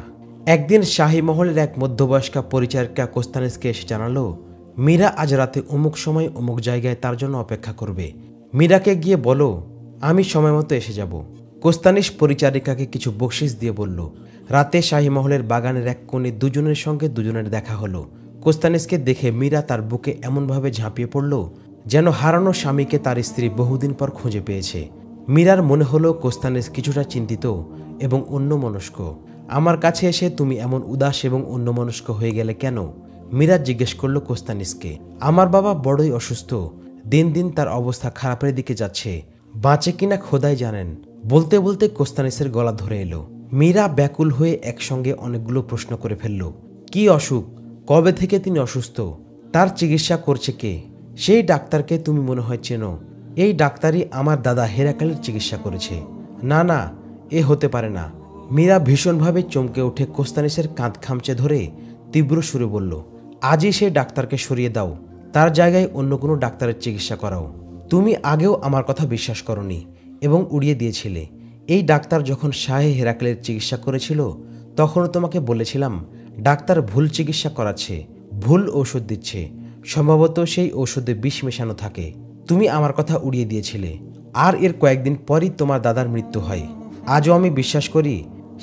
Speaker 1: একদিন শাহী মহলের এক মধ্যবয়স্কা পরিচারিকা কোস্তানিসকে এসে জানালো, মীরা আজ রাতে অমুক সময় অমুক জায়গায় তার জন্য অপেক্ষা করবে। মীরাকে গিয়ে বলো আমি সময় মতো এসে যাব। কোস্তানিস পরিচারিকাকে কিছু বকশিস দিয়ে বলল। রাতে শাহী মহলের বাগানের এক কোণে দুজনের সঙ্গে দুজনের দেখা হলো। কোস্তানিসকে দেখে মীরা তার বুকে এমনভাবে ঝাঁপিয়ে পড়ল যেন হারানো স্বামীকে তার স্ত্রী বহুদিন পর খুঁজে পেয়েছে। মীরার মনে হলো কোস্তানিস কিছুটা চিন্তিত এবং অন্যমনস্ক। আমার কাছে এসে তুমি এমন উদাস এবং অন্যমনস্ক হয়ে গেলে কেন? মীরা জিজ্ঞেস করল কোস্তানিসকে। আমার বাবা বড়ই অসুস্থ, দিন দিন তার অবস্থা খারাপের দিকে যাচ্ছে, বাঁচে কিনা খোদাই জানেন। বলতে বলতে কোস্তানিসের গলা ধরে এলো। মীরা ব্যাকুল হয়ে একসঙ্গে অনেকগুলো প্রশ্ন করে ফেলল। কি অসুখ? কবে থেকে তিনি অসুস্থ? তার চিকিৎসা করছে কে? সেই ডাক্তারকে তুমি মনে হয় চেনো। এই ডাক্তারই আমার দাদা হেরাকালের চিকিৎসা করেছে। না না, এ হতে পারে না। মীরা ভীষণভাবে চমকে উঠে কোস্তানিসের কাঁধ খামচে ধরে তীব্র সুরে বলল, আজই সেই ডাক্তারকে সরিয়ে দাও, তার জায়গায় অন্য কোনো ডাক্তারের চিকিৎসা করাও। তুমি আগেও আমার কথা বিশ্বাস করনি এবং উড়িয়ে দিয়েছিলে। এই ডাক্তার যখন শাহে হেরাক্লের চিকিৎসা করেছিল তখনও তোমাকে বলেছিলাম ডাক্তার ভুল চিকিৎসা করাচ্ছে, ভুল ঔষধ দিচ্ছে, সম্ভবত সেই ঔষধে বিষ মেশানো থাকে। তুমি আমার কথা উড়িয়ে দিয়েছিলে। আর এর কয়েকদিন পরই তোমার দাদার মৃত্যু হয়। আজও আমি বিশ্বাস করি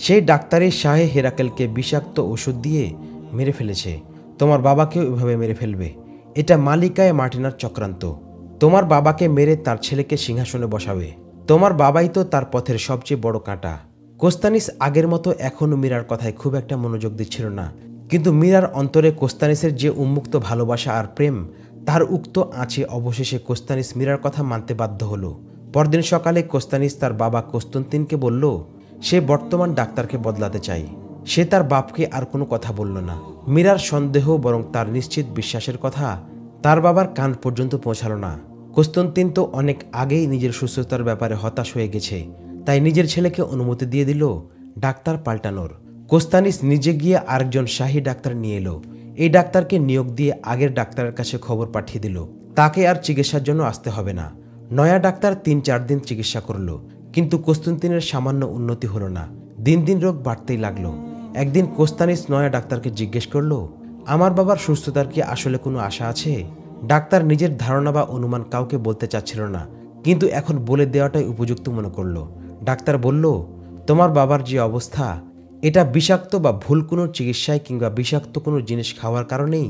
Speaker 1: সেই ডাক্তারই শাহে হেরাকেলকে বিষাক্ত ওষুধ দিয়ে মেরে ফেলেছে। তোমার বাবাকেও এভাবে মেরে ফেলবে। এটা মালিকায় মার্টিনার চক্রান্ত। তোমার বাবাকে মেরে তার ছেলেকে সিংহাসনে বসাবে। তোমার বাবাই তো তার পথের সবচেয়ে বড় কাঁটা। কোস্তানিস আগের মতো এখনও মীরার কথায় খুব একটা মনোযোগ দিচ্ছিল না, কিন্তু মীরার অন্তরে কোস্তানিসের যে উন্মুক্ত ভালোবাসা আর প্রেম, তার উক্ত আঁচে অবশেষে কোস্তানিস মীরার কথা মানতে বাধ্য হলো। পরদিন সকালে কোস্তানিস তার বাবা কস্তুন্তিনকে বলল সে বর্তমান ডাক্তারকে বদলাতে চায়। সে তার বাপকে আর কোনো কথা বলল না। মীরার সন্দেহ বরং তার নিশ্চিত বিশ্বাসের কথা তার বাবার কান পর্যন্ত পৌঁছালো না। কস্তুন্তিন তো অনেক আগেই নিজের সুস্থতার ব্যাপারে হতাশ হয়ে গেছে, তাই নিজের ছেলেকে অনুমতি দিয়ে দিল ডাক্তার পাল্টানোর। কোস্তানিস নিজে গিয়ে আরেকজন শাহী ডাক্তার নিয়ে এলো। এই ডাক্তারকে নিয়োগ দিয়ে আগের ডাক্তারের কাছে খবর পাঠিয়ে দিল তাকে আর চিকিৎসার জন্য আসতে হবে না। নয়া ডাক্তার 3-4 দিন চিকিৎসা করলো, কিন্তু কস্তুন্তিনের সামান্য উন্নতি হলো না। দিন দিন রোগ বাড়তেই লাগলো। একদিন কোস্তানিস নয়া ডাক্তারকে জিজ্ঞেস করলো, আমার বাবার সুস্থতার কি আসলে কোনো আশা আছে? ডাক্তার নিজের ধারণা বা অনুমান কাউকে বলতে চাচ্ছিল না, কিন্তু এখন বলে দেওয়াটাই উপযুক্ত মনে করলো। ডাক্তার বলল, তোমার বাবার যে অবস্থা, এটা বিষাক্ত বা ভুল কোনো চিকিৎসায় কিংবা বিষাক্ত কোনো জিনিস খাওয়ার কারণেই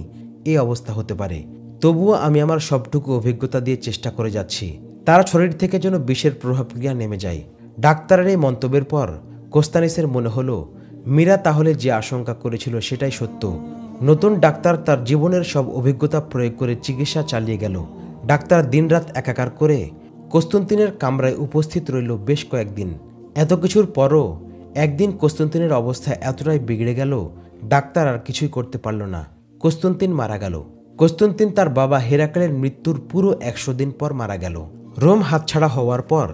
Speaker 1: এই অবস্থা হতে পারে। তবুও আমি আমার সবটুকু অভিজ্ঞতা দিয়ে চেষ্টা করে যাচ্ছি তার শরীর থেকে যেন বিষের প্রভাবক্রিয়া নেমে যায়। ডাক্তারের এই মন্তব্যের পর কোস্তানিসের মনে হলো মীরা তাহলে যে আশঙ্কা করেছিল সেটাই সত্য। নতুন ডাক্তার তার জীবনের সব অভিজ্ঞতা প্রয়োগ করে চিকিৎসা চালিয়ে গেল। ডাক্তার দিনরাত একাকার করে কস্তুন্তিনের কামরায় উপস্থিত রইল বেশ কয়েকদিন। এত কিছুর পরও একদিন কস্তুন্তিনের অবস্থা এতটাই বিগড়ে গেল, ডাক্তার আর কিছুই করতে পারল না। কস্তুন্তিন মারা গেল। কস্তুন্তিন তার বাবা হেরাক্লের মৃত্যুর পুরো 100 দিন পর মারা গেল। রোম হাতছাড়া হওয়ার পর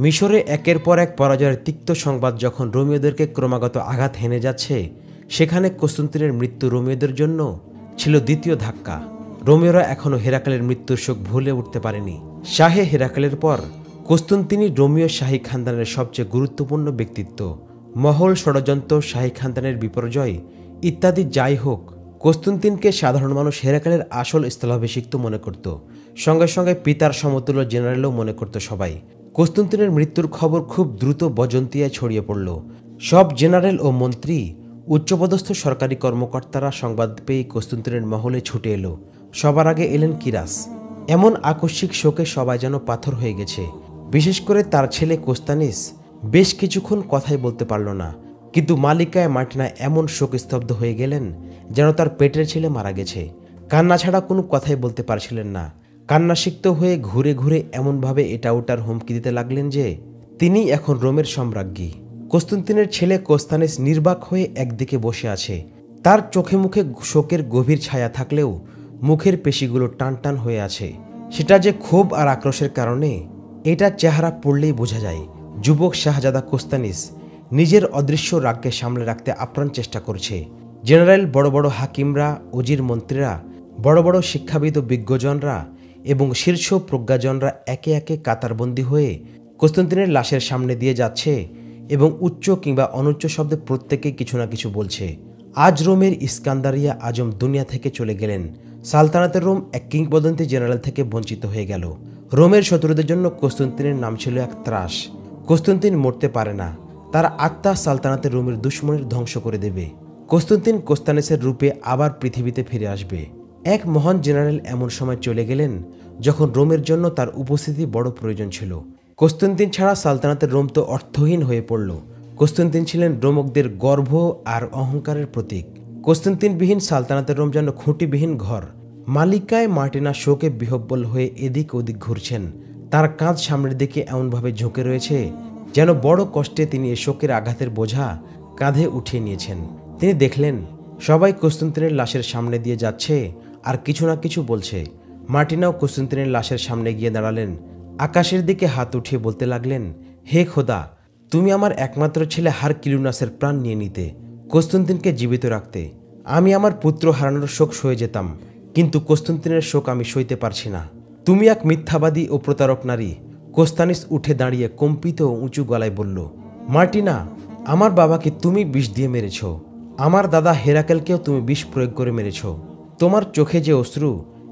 Speaker 1: মিশরে একের পর এক পরাজয়ের তিক্ত সংবাদ যখন রোমীয়দেরকে ক্রমাগত আঘাত হেনে যাচ্ছে, সেখানে কস্তুন্তিনের মৃত্যু রোমীয়দের জন্য ছিল দ্বিতীয় ধাক্কা। রোমীয়রা এখনও হেরাক্লের মৃত্যুর শোক ভুলে উঠতে পারেনি। শাহে হেরাক্লের পর কস্তুন্তিনই রোমীয় শাহী খানদানের সবচেয়ে গুরুত্বপূর্ণ ব্যক্তিত্ব। মহল, ষড়যন্ত্র, শাহী খানদানের বিপর্যয় ইত্যাদি যাই হোক, কস্তুন্তিনকে সাধারণ মানুষ হেরাক্লের আসল স্থলাভিষিক্ত মনে করত। সঙ্গে সঙ্গে পিতার সমতুল্য জেনারেলও মনে করত সবাই। কস্তুন্তিনের মৃত্যুর খবর খুব দ্রুত বজন্তিয়ায় ছড়িয়ে পড়ল। সব জেনারেল ও মন্ত্রী, উচ্চপদস্থ সরকারি কর্মকর্তারা সংবাদ পেয়ে কস্তুন্তিনের মহলে ছুটে এলো। সবার আগে এলেন কিরাস। এমন আকস্মিক শোকে সবাই যেন পাথর হয়ে গেছে। বিশেষ করে তার ছেলে কোস্তানিস বেশ কিছুক্ষণ কথাই বলতে পারল না। কিন্তু মালিকায় মার্টিনা এমন শোকস্তব্ধ হয়ে গেলেন যেন তার পেটের ছেলে মারা গেছে। কান্না ছাড়া কোনো কথাই বলতে পারছিলেন না। কান্নাসিক্ত হয়ে ঘুরে ঘুরে এমনভাবে এটা ওটার হুমকি দিতে লাগলেন যে তিনি এখন রোমের সম্রাজ্ঞী। কস্তুন্তিনের ছেলে কোস্তানিস নির্বাক হয়ে একদিকে বসে আছে। তার চোখে মুখে শোকের গভীর ছায়া থাকলেও মুখের পেশিগুলো টান টান হয়ে আছে। সেটা যে ক্ষোভ আর আক্রোশের কারণে, এটা চেহারা পড়লেই বোঝা যায়। যুবক শাহজাদা কোস্তানিস নিজের অদৃশ্য রাগকে সামলে রাখতে আপ্রাণ চেষ্টা করছে। জেনারেল, বড় বড় হাকিমরা, উজির মন্ত্রীরা, বড় বড় শিক্ষাবিদ ও বিজ্ঞজনরা এবং শীর্ষ প্রজ্ঞাজনরা একে একে কাতারবন্দি হয়ে কস্তুন্তিনের লাশের সামনে দিয়ে যাচ্ছে এবং উচ্চ কিংবা অনুচ্চ শব্দে প্রত্যেকেই কিছু না কিছু বলছে। আজ রোমের ইস্কান্দারিয়া আজম দুনিয়া থেকে চলে গেলেন। সালতানাতের রোম এক কিংবদন্তি জেনারেল থেকে বঞ্চিত হয়ে গেল। রোমের শত্রুদের জন্য কস্তুন্তিনের নাম ছিল এক ত্রাস। কস্তুন্তিন মরতে পারে না, তার আত্মা সালতানাতের রোমের দুশ্মনের ধ্বংস করে দেবে। কস্তুন্তিন কোস্তানিসের রূপে আবার পৃথিবীতে ফিরে আসবে। এক মহান জেনারেল এমন সময় চলে গেলেন যখন রোমের জন্য তার উপস্থিতি বড় প্রয়োজন ছিল। কস্তুন্তিন ছাড়া সালতানাতের রোম তো অর্থহীন হয়ে পড়ল। কস্তুন্তিন ছিলেন রোমকদের গর্ব আর অহংকারের প্রতীক। কস্তুন্তিনবিহীন সালতানাতের রোম যেন খুঁটিবিহীন ঘর। মালিকায় মার্টিনা শোকে বিহব্বল হয়ে এদিক ওদিক ঘুরছেন। তার কাঁধ সামনের দিকে এমনভাবে ঝুঁকে রয়েছে যেন বড় কষ্টে তিনি এ শোকের আঘাতের বোঝা কাঁধে উঠিয়ে নিয়েছেন। তিনি দেখলেন সবাই কস্তুন্তিনের লাশের সামনে দিয়ে যাচ্ছে আর কিছু না কিছু বলছে। মার্টিনাও কস্তুন্তিনের লাশের সামনে গিয়ে দাঁড়ালেন। আকাশের দিকে হাত উঠিয়ে বলতে লাগলেন, হে খোদা, তুমি আমার একমাত্র ছেলে হারকিলিউনাসের প্রাণ নিয়ে নিতে, কস্তুন্তিনকে জীবিত রাখতে। আমি আমার পুত্র হারানোর শোক সয়ে যেতাম, কিন্তু কস্তুন্তিনের শোক আমি সইতে পারছি না। তুমি এক মিথ্যাবাদী ও প্রতারক নারী। কোস্তানিস উঠে দাঁড়িয়ে কম্পিত ও উঁচু গলায় বলল, মার্টিনা, আমার বাবাকে তুমি বিষ দিয়ে মেরেছ। আমার দাদা হেরাকেলকেও তুমি বিষ প্রয়োগ করে মেরেছ। তোমার চোখে যে অশ্রু,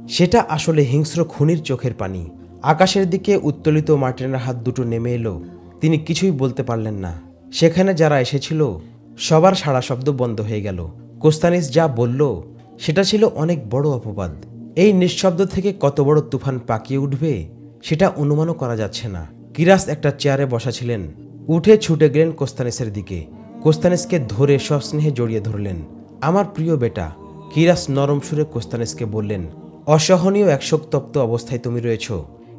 Speaker 1: সেটা আসলে হিংস্র খুনির চোখের পানি। আকাশের দিকে উত্তোলিত মার্টিনার হাত দুটো নেমে এলো। তিনি কিছুই বলতে পারলেন না। সেখানে যারা এসেছিল সবার সাড়া শব্দ বন্ধ হয়ে গেল। কোস্তানিস যা বলল সেটা ছিল অনেক বড় অপবাদ। এই নিঃশব্দ থেকে কত বড় তুফান পাকিয়ে উঠবে সেটা অনুমানও করা যাচ্ছে না। কিরাস একটা চেয়ারে বসা ছিলেন। উঠে ছুটে গেলেন কোস্তানিসের দিকে। কোস্তানিসকে ধরে সস্নেহে জড়িয়ে ধরলেন। আমার প্রিয় বেটা, কিরাস নরম সুরে কোস্তানিসকে বললেন, অসহনীয় এক শোকতপ্ত অবস্থায় তুমি রয়েছ।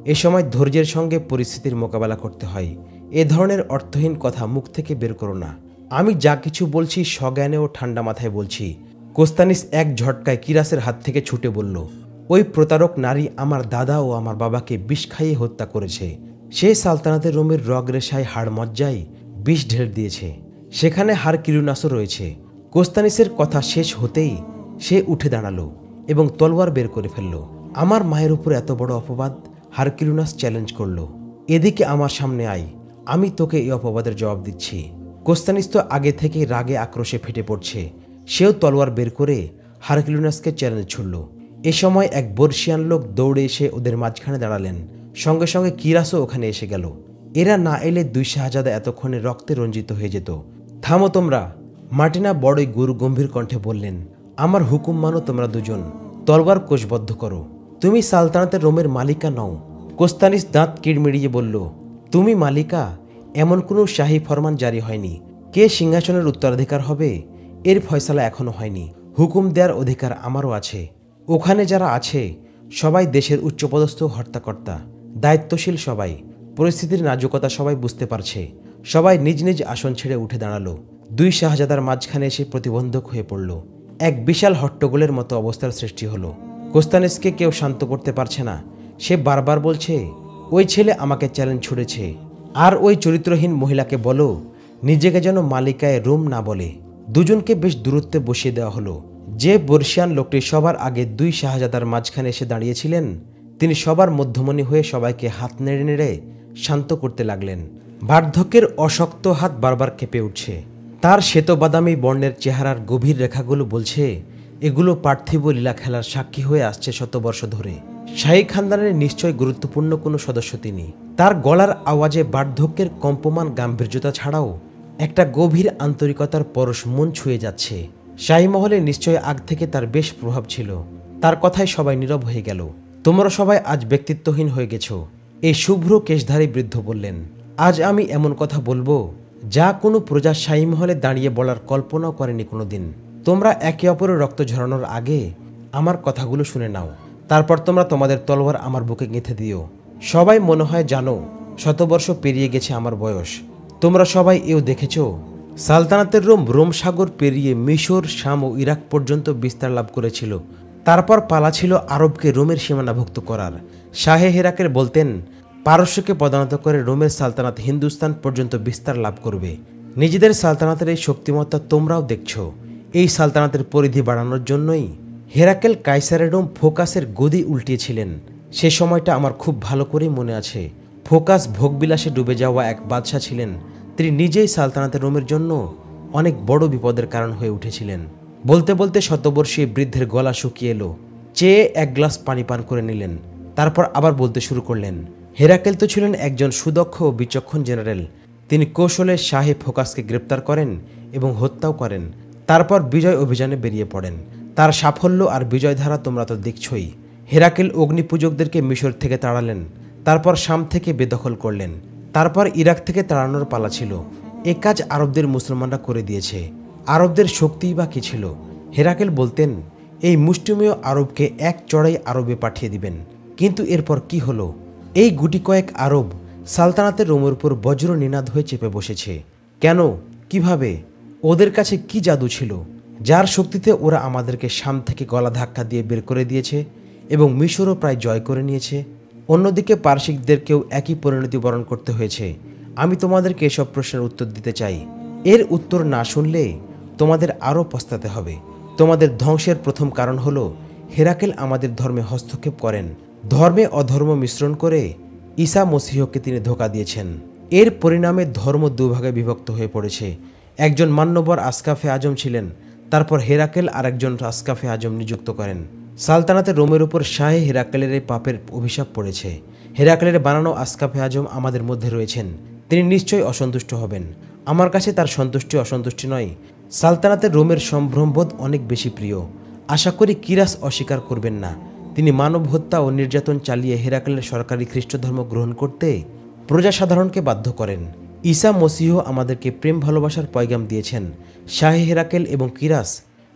Speaker 1: এ সময় ধৈর্যের সঙ্গে পরিস্থিতির মোকাবেলা করতে হয়। এ ধরনের অর্থহীন কথা মুখ থেকে বের করো না। আমি যা কিছু বলছি সজ্ঞানে ও ঠান্ডা মাথায় বলছি। কোস্তানিস এক ঝটকায় কিরাসের হাত থেকে ছুটে বলল, ওই প্রতারক নারী আমার দাদা ও আমার বাবাকে বিষ খাইয়ে হত্যা করেছে। সে সালতানাতের রোমের রগ রেশায় হাড় মজ্জায় বিষ ঢেলে দিয়েছে। সেখানে হারকিলিউনাসও রয়েছে। কোস্তানিসের কথা শেষ হতেই সে উঠে দাঁড়ালো এবং তলোয়ার বের করে ফেলল। আমার মায়ের উপর এত বড় অপবাদ? হারকিলিউনাস চ্যালেঞ্জ করল। এদিকে আমার সামনে আয়, আমি তোকে এই অপবাদের জবাব দিচ্ছি। কোস্তানিস তো আগে থেকেই রাগে আক্রোশে ফেটে পড়ছে। সেও তলোয়ার বের করে হারকিলিউনাসকে চ্যালেঞ্জ ছুড়ল। এ সময় এক বর্ষিয়ান লোক দৌড়ে এসে ওদের মাঝখানে দাঁড়ালেন। সঙ্গে সঙ্গে কিরাসও ওখানে এসে গেল। এরা না এলে দুই শাহজাদা এতক্ষণে রক্তে রঞ্জিত হয়ে যেত। থামো তোমরা, মার্টিনা বড়ই গুরু গম্ভীর কণ্ঠে বললেন, আমার হুকুম মানো তোমরা দুজন। তলবার কোষবদ্ধ করো। তুমি সালতানাতের রোমের মালিকা নও। কোস্তানিস দাঁত কিড়মিড়িয়ে বলল, তুমি মালিকা? এমন কোনো শাহী ফরমান জারি হয়নি। কে সিংহাসনের উত্তরাধিকার হবে এর ফয়সালা এখনো হয়নি। হুকুম দেওয়ার অধিকার আমারও আছে। ওখানে যারা আছে সবাই দেশের উচ্চপদস্থ হর্তাকর্তা, দায়িত্বশীল সবাই। পরিস্থিতির নাজুকতা সবাই বুঝতে পারছে। সবাই নিজ নিজ আসন ছেড়ে উঠে দাঁড়ালো। দুই শাহজাদার মাঝখানে এসে প্রতিবন্ধক হয়ে পড়ল। এক বিশাল হট্টগোলের মতো অবস্থার সৃষ্টি হলো। কোস্তানিসকে কেউ শান্ত করতে পারছে না। সে বারবার বলছে, ওই ছেলে আমাকে চ্যালেঞ্জ ছুড়েছে। আর ওই চরিত্রহীন মহিলাকে বলো নিজেকে যেন মালিকায় রোম না বলে। দুজনকে বেশ দূরত্বে বসিয়ে দেওয়া হলো। যে বর্ষিয়ান লোকটি সবার আগে দুই শাহজাদার মাঝখানে এসে দাঁড়িয়েছিলেন, তিনি সবার মধ্যমণি হয়ে সবাইকে হাত নেড়ে নেড়ে শান্ত করতে লাগলেন। বার্ধক্যের অশক্ত হাত বারবার কেঁপে উঠছে। তার শ্বেত বাদামি বর্ণের চেহারার গভীর রেখাগুলো বলছে এগুলো পার্থিব লীলা খেলার সাক্ষী হয়ে আসছে শতবর্ষ ধরে। শাহী খানদানের নিশ্চয় গুরুত্বপূর্ণ কোনো সদস্য তিনি। তার গলার আওয়াজে বার্ধক্যের কম্পমান গাম্ভীর্যতা ছাড়াও একটা গভীর আন্তরিকতার পরশ মন ছুঁয়ে যাচ্ছে। শাহী মহলে নিশ্চয় আগ থেকে তার বেশ প্রভাব ছিল। তার কথায় সবাই নীরব হয়ে গেল। তোমরা সবাই আজ ব্যক্তিত্বহীন হয়ে গেছ, এই শুভ্র কেশধারী বৃদ্ধ বললেন। আজ আমি এমন কথা বলবো যা কোনো প্রজা শাহী মহলে দাঁড়িয়ে বলার কল্পনাও করেনি কোনোদিন। তোমরা একে অপরের রক্ত ঝরানোর আগে আমার কথাগুলো শুনে নাও। তারপর তোমরা তোমাদের তলোয়ার আমার বুকে গেঁথে দিও। সবাই মনে হয় জানো, শতবর্ষ পেরিয়ে গেছে আমার বয়স। তোমরা সবাই এও দেখেছ, সালতানাতের রোম সাগর পেরিয়ে মিশর, শাম ও ইরাক পর্যন্ত বিস্তার লাভ করেছিল। তারপর পালা ছিল আরবকে রোমের সীমানাভুক্ত করার। শাহে হেরাকেল বলতেন, পারস্যকে পদানত করে রোমের সালতানাত হিন্দুস্তান পর্যন্ত বিস্তার লাভ করবে। নিজেদের সালতানাতের এই শক্তিমত্তা তোমরাও দেখছ। এই সালতানাতের পরিধি বাড়ানোর জন্যই হেরাকেল কাইসারের রোম ফোকাসের গদি উল্টিয়েছিলেন। সে সময়টা আমার খুব ভালো করেই মনে আছে। ফোকাস ভোগবিলাসে ডুবে যাওয়া এক বাদশাহ ছিলেন। তিনি নিজেই সালতানাতের রোমের জন্য অনেক বড় বিপদের কারণ হয়ে উঠেছিলেন। বলতে বলতে শতবর্ষী বৃদ্ধের গলা শুকিয়ে এলো। চেয়ে এক গ্লাস পানি পান করে নিলেন। তারপর আবার বলতে শুরু করলেন। হেরাকেল তো ছিলেন একজন সুদক্ষ ও বিচক্ষণ জেনারেল। তিনি কৌশলে শাহে ফোকাসকে গ্রেপ্তার করেন এবং হত্যাও করেন। তারপর বিজয় অভিযানে বেরিয়ে পড়েন। তার সাফল্য আর বিজয় ধারা তোমরা তো দেখছই। হেরাকেল অগ্নিপূজকদেরকে মিশর থেকে তাড়ালেন। তারপর শাম থেকে বেদখল করলেন। তারপর ইরাক থেকে তাড়ানোর পালা ছিল। এ কাজ আরবদের মুসলমানরা করে দিয়েছে। আরবদের শক্তিই বা কী ছিল? হেরাকেল বলতেন, এই মুষ্টিমেয় আরবকে এক চড়াই আরবে পাঠিয়ে দিবেন। কিন্তু এরপর কি হলো? এই গুটি কয়েক আরব সালতানাতের রোমের উপর বজ্র নিনাদ হয়ে চেপে বসেছে। কেন? কিভাবে? ওদের কাছে কি জাদু ছিল, যার শক্তিতে ওরা আমাদেরকে শাম থেকে গলা ধাক্কা দিয়ে বের করে দিয়েছে এবং মিশরও প্রায় জয় করে নিয়েছে? অন্যদিকে পারসিকদেরকেও একই পরিণতি বরণ করতে হয়েছে। আমি তোমাদেরকে এসব প্রশ্নের উত্তর দিতে চাই। এর উত্তর না শুনলে তোমাদের আরও পস্তাতে হবে। তোমাদের ধ্বংসের প্রথম কারণ হলো হেরাকেল আমাদের ধর্মে হস্তক্ষেপ করেন। ধর্মে অধর্ম মিশ্রণ করে ঈসা মসীহকে তিনি ধোঁকা দিয়েছেন। এর পরিণামে ধর্ম দুভাগে বিভক্ত হয়ে পড়েছে। একজন মান্যবর আসকাফে আজম ছিলেন। তারপর হেরাকেল আরেকজন আসকাফে আজম নিযুক্ত করেন। সালতানাতের রোমের উপর শাহে হেরাকেলের এই পাপের অভিশাপ পড়েছে। হেরাকেলের বানানো আসকাফে আজম আমাদের মধ্যে রয়েছেন। তিনি নিশ্চয়ই অসন্তুষ্ট হবেন। আমার কাছে তার সন্তুষ্টি অসন্তুষ্টি নয়, সালতানাতের রোমের সম্ভ্রমবোধ অনেক বেশি প্রিয়। আশা করি কিরাস অস্বীকার করবেন না। তিনি মানব হত্যা ও নির্যাতন চালিয়ে হেরাকেলের সরকারি খ্রিস্ট ধর্ম গ্রহণ করতে প্রজাসাধারণকে বাধ্য করেন। ঈসা মসীহ আমাদেরকে প্রেম ভালোবাসার পয়গাম দিয়েছেন। শাহে হেরাকেল এবং কিরাস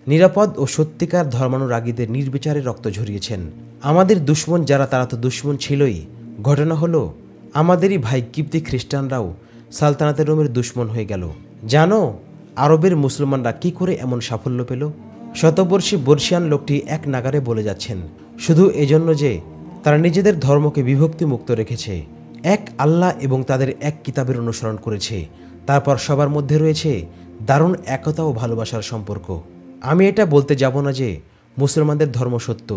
Speaker 1: নিরাপদ ও সত্যিকার ধর্মানুরাগীদের নির্বিচারে রক্ত ঝরিয়েছেন। আমাদের দুশ্মন যারা, তারা তো দুশ্মন ছিলই। ঘটনা হলো, আমাদেরই ভাই কিপ্তি খ্রিস্টানরাও সালতানাতের রোমের দুশ্মন হয়ে গেল। জানো আরবের মুসলমানরা কি করে এমন সাফল্য পেল? শতবর্ষী বর্ষিয়ান লোকটি এক নাগারে বলে যাচ্ছেন, শুধু এজন্য যে তারা নিজেদের ধর্মকে বিভক্তি মুক্ত রেখেছে, এক আল্লাহ এবং তাদের এক কিতাবের অনুসরণ করেছে। তারপর সবার মধ্যে রয়েছে দারুণ একতা ও ভালোবাসার সম্পর্ক। আমি এটা বলতে যাব না যে মুসলমানদের ধর্ম সত্য,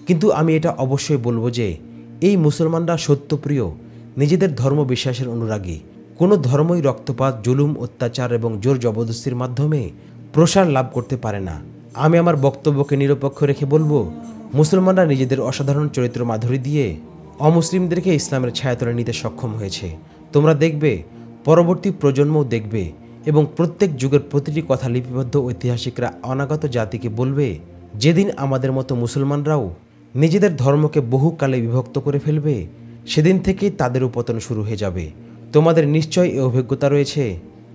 Speaker 1: কিন্তু আমি এটা অবশ্যই বলবো যে এই মুসলমানরা সত্যপ্রিয়, নিজেদের ধর্ম বিশ্বাসের অনুরাগী। কোনো ধর্মই রক্তপাত, জুলুম, অত্যাচার এবং জোর জবরদস্তির মাধ্যমে প্রসার লাভ করতে পারে না। আমি আমার বক্তব্যকে নিরপেক্ষ রেখে বলবো, মুসলমানরা নিজেদের অসাধারণ চরিত্র মাধুরী দিয়ে অমুসলিমদেরকে ইসলামের ছায়াতলে নিতে সক্ষম হয়েছে। তোমরা দেখবে, পরবর্তী প্রজন্মও দেখবে এবং প্রত্যেক যুগের প্রতিটি কথা লিপিবদ্ধ ঐতিহাসিকরা অনাগত জাতিকে বলবে, যেদিন আমাদের মতো মুসলমানরাও নিজেদের ধর্মকে বহুকালে বিভক্ত করে ফেলবে, সেদিন থেকেই তাদেরও পতন শুরু হয়ে যাবে। তোমাদের নিশ্চয় এই অভিজ্ঞতা রয়েছে।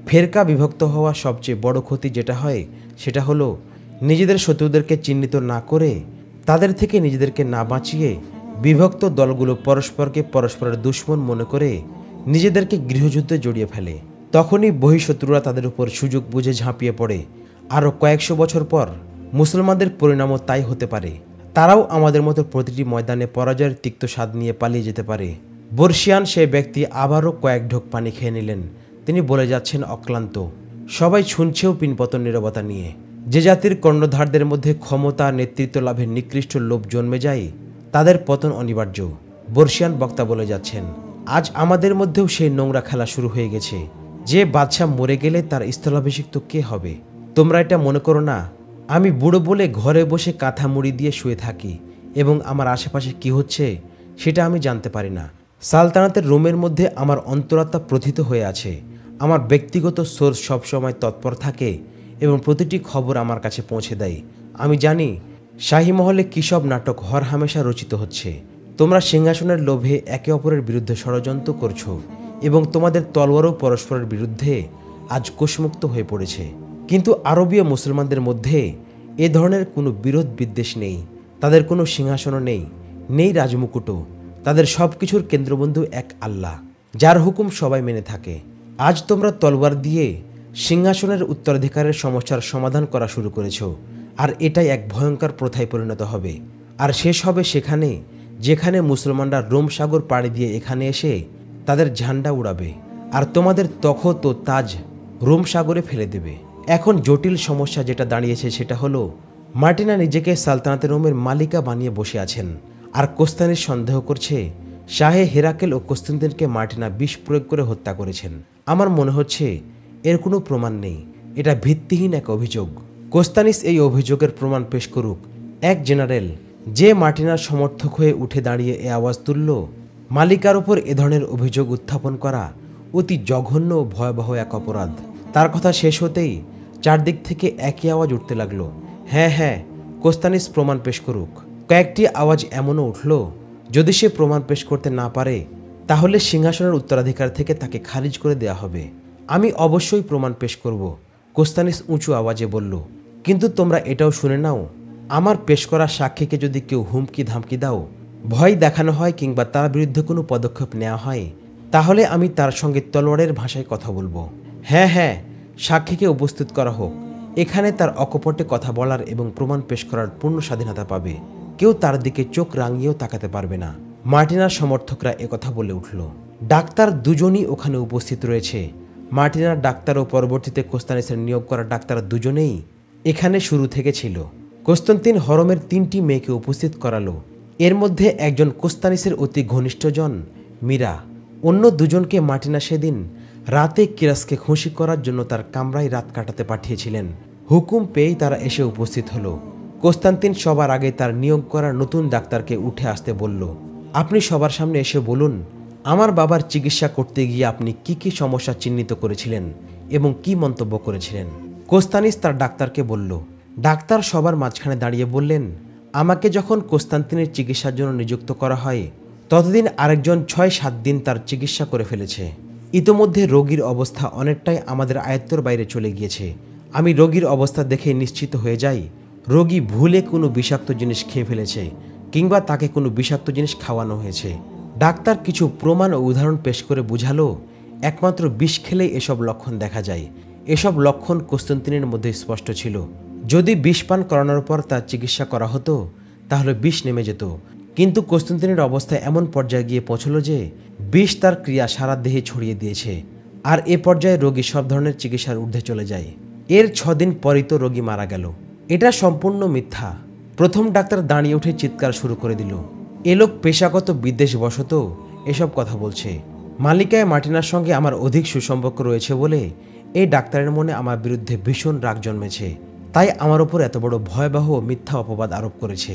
Speaker 1: ফেরকা বিভক্ত হওয়া সবচেয়ে বড় ক্ষতি যেটা হয়, সেটা হলো নিজেদের শত্রুদেরকে চিহ্নিত না করে, তাদের থেকে নিজেদেরকে না বাঁচিয়ে বিভক্ত দলগুলো পরস্পরকে পরস্পরের দুশ্মন মনে করে নিজেদেরকে গৃহযুদ্ধে জড়িয়ে ফেলে। তখনই বহিঃশত্রুরা তাদের উপর সুযোগ বুঝে ঝাঁপিয়ে পড়ে। আরও কয়েকশো বছর পর মুসলমানদের পরিণামও তাই হতে পারে। তারাও আমাদের মতো প্রতিটি ময়দানে পরাজয়ের তিক্ত স্বাদ নিয়ে পালিয়ে যেতে পারে। বর্ষিয়ান সেই ব্যক্তি আবারও কয়েক ঢোক পানি খেয়ে নিলেন। তিনি বলে যাচ্ছেন অক্লান্ত। সবাই শুনছেও পিনপতন নীরবতা নিয়ে। যে জাতির কর্ণধারদের মধ্যে ক্ষমতা, নেতৃত্ব লাভের নিকৃষ্ট লোভ জন্মে যায়, তাদের পতন অনিবার্য। বর্ষিয়ান বক্তা বলে যাচ্ছেন, আজ আমাদের মধ্যেও সেই নোংরা খেলা শুরু হয়ে গেছে। যে বাদশাহ মরে গেলে তার স্থলাভিষিক্ত কে হবে? তোমরা এটা মনে করো না আমি বুড়ো বলে ঘরে বসে কাঁথা মুড়ি দিয়ে শুয়ে থাকি এবং আমার আশেপাশে কি হচ্ছে সেটা আমি জানতে পারি না। সালতানাতের রোমের মধ্যে আমার অন্তরাত্মা প্রথিত হয়ে আছে। আমার ব্যক্তিগত সোর্স সবসময় তৎপর থাকে এবং প্রতিটি খবর আমার কাছে পৌঁছে দেয়। আমি জানি শাহী মহলে কী সব নাটক হরহামেশা রচিত হচ্ছে। তোমরা সিংহাসনের লোভে একে অপরের বিরুদ্ধে ষড়যন্ত্র করছো এবং তোমাদের তলোয়ারও পরস্পরের বিরুদ্ধে আজ কোষমুক্ত হয়ে পড়েছে। কিন্তু আরবীয় মুসলমানদের মধ্যে এ ধরনের কোনো বিরোধ বিদ্বেষ নেই। তাদের কোনো সিংহাসনও নেই নেই রাজমুকুটও। তাদের সব কিছুর কেন্দ্রবন্ধু এক আল্লাহ, যার হুকুম সবাই মেনে থাকে। আজ তোমরা তলওয়ার দিয়ে সিংহাসনের উত্তরাধিকারের সমস্যার সমাধান করা শুরু করেছ, আর এটাই এক ভয়ঙ্কর প্রথায় পরিণত হবে। আর শেষ হবে সেখানে যেখানে মুসলমানরা রোম সাগর পাড়ি দিয়ে এখানে এসে তাদের ঝান্ডা উড়াবে, আর তোমাদের তখত ও তাজ রোম সাগরে ফেলে দেবে। এখন জটিল সমস্যা যেটা দাঁড়িয়েছে সেটা হলো, মার্টিনা নিজেকে সালতানাতে রোমের মালিকা বানিয়ে বসে আছেন, আর কোস্তানিস সন্দেহ করছে শাহে হেরাকেল ও কস্তান্তিনকে মার্টিনা বিষ প্রয়োগ করে হত্যা করেছেন। আমার মনে হচ্ছে এর কোনো প্রমাণ নেই, এটা ভিত্তিহীন এক অভিযোগ। কোস্তানিস এই অভিযোগের প্রমাণ পেশ করুক। এক জেনারেল যে মার্টিনার সমর্থক হয়ে উঠে দাঁড়িয়ে এ আওয়াজ তুলল, মালিকার উপর এ ধরনের অভিযোগ উত্থাপন করা অতি জঘন্য ও ভয়াবহ এক অপরাধ। তার কথা শেষ হতেই চারদিক থেকে একই আওয়াজ উঠতে লাগলো, হ্যাঁ হ্যাঁ, কোস্তানিস প্রমাণ পেশ করুক। কয়েকটি আওয়াজ এমনও উঠল, যদি সে প্রমাণ পেশ করতে না পারে তাহলে সিংহাসনের উত্তরাধিকার থেকে তাকে খারিজ করে দেয়া হবে। আমি অবশ্যই প্রমাণ পেশ করব, কোস্তানিস উঁচু আওয়াজে বলল। কিন্তু তোমরা এটাও শুনে নাও, আমার পেশ করা সাক্ষীকে যদি কেউ হুমকি ধামকি দাও, ভয় দেখানো হয় কিংবা তার বিরুদ্ধে কোনো পদক্ষেপ নেওয়া হয়, তাহলে আমি তার সঙ্গে তলোয়ারের ভাষায় কথা বলবো। হ্যাঁ হ্যাঁ, সাক্ষীকে উপস্থিত করা হোক। এখানে তার অকপটে কথা বলার এবং প্রমাণ পেশ করার পূর্ণ স্বাধীনতা পাবে। কেউ তার দিকে চোখ রাঙিয়েও তাকাতে পারবে না। মার্টিনার সমর্থকরা একথা বলে উঠল। ডাক্তার দুজনই ওখানে উপস্থিত রয়েছে। মার্টিনার ডাক্তার ও পরবর্তীতে কোস্তানিসের নিয়োগ করা ডাক্তার দুজনেই এখানে শুরু থেকে ছিল। কস্তান্তিন হরমের 3টি মেয়েকে উপস্থিত করালো। এর মধ্যে একজন কোস্তানিসের অতি ঘনিষ্ঠজন মীরা, অন্য দুজনকে মার্টিনা সেদিন রাতে কিরাসকে খুশি করার জন্য তার কামরায় রাত কাটাতে পাঠিয়েছিলেন। হুকুম পেয়েই তারা এসে উপস্থিত হলো। কোস্তান্তিন সবার আগে তার নিয়োগ করা নতুন ডাক্তারকে উঠে আসতে বলল, আপনি সবার সামনে এসে বলুন, আমার বাবার চিকিৎসা করতে গিয়ে আপনি কি কি সমস্যা চিহ্নিত করেছিলেন এবং কি মন্তব্য করেছিলেন। কোস্তানিস তার ডাক্তারকে বলল। ডাক্তার সবার মাঝখানে দাঁড়িয়ে বললেন, আমাকে যখন কোস্তান্তিনের চিকিৎসার জন্য নিযুক্ত করা হয় ততদিন আরেকজন 6-7 দিন তার চিকিৎসা করে ফেলেছে। ইতোমধ্যে রোগীর অবস্থা অনেকটাই আমাদের আয়ত্তের বাইরে চলে গিয়েছে। আমি রোগীর অবস্থা দেখে নিশ্চিত হয়ে যাই রোগী ভুলে কোনো বিষাক্ত জিনিস খেয়ে ফেলেছে কিংবা তাকে কোনো বিষাক্ত জিনিস খাওয়ানো হয়েছে। ডাক্তার কিছু প্রমাণ ও উদাহরণ পেশ করে বুঝালো, একমাত্র বিষ খেলেই এসব লক্ষণ দেখা যায়। এসব লক্ষণ কোস্তান্তিনের মধ্যে স্পষ্ট ছিল। যদি বিষ পান করানোর পর তার চিকিৎসা করা হতো তাহলে বিষ নেমে যেত, কিন্তু কোস্তান্তিনের অবস্থা এমন পর্যায়ে গিয়ে পৌঁছলো যে বিষ তার ক্রিয়া সারা দেহে ছড়িয়ে দিয়েছে, আর এ পর্যায়ে রোগী সব ধরনের চিকিৎসার ঊর্ধ্বে চলে যায়। এর 6 দিন পরই তো রোগী মারা গেল। এটা সম্পূর্ণ মিথ্যা। প্রথম ডাক্তার দাঁড়িয়ে উঠে চিৎকার শুরু করে দিল, এ লোক পেশাগত বিদ্বেষবশত এসব কথা বলছে। মালিকায় মার্টিনার সঙ্গে আমার অধিক সুসম্পর্ক রয়েছে বলে এই ডাক্তারের মনে আমার বিরুদ্ধে ভীষণ রাগ জন্মেছে, তাই আমার ওপর এত বড় ভয়াবহ মিথ্যা অপবাদ আরোপ করেছে।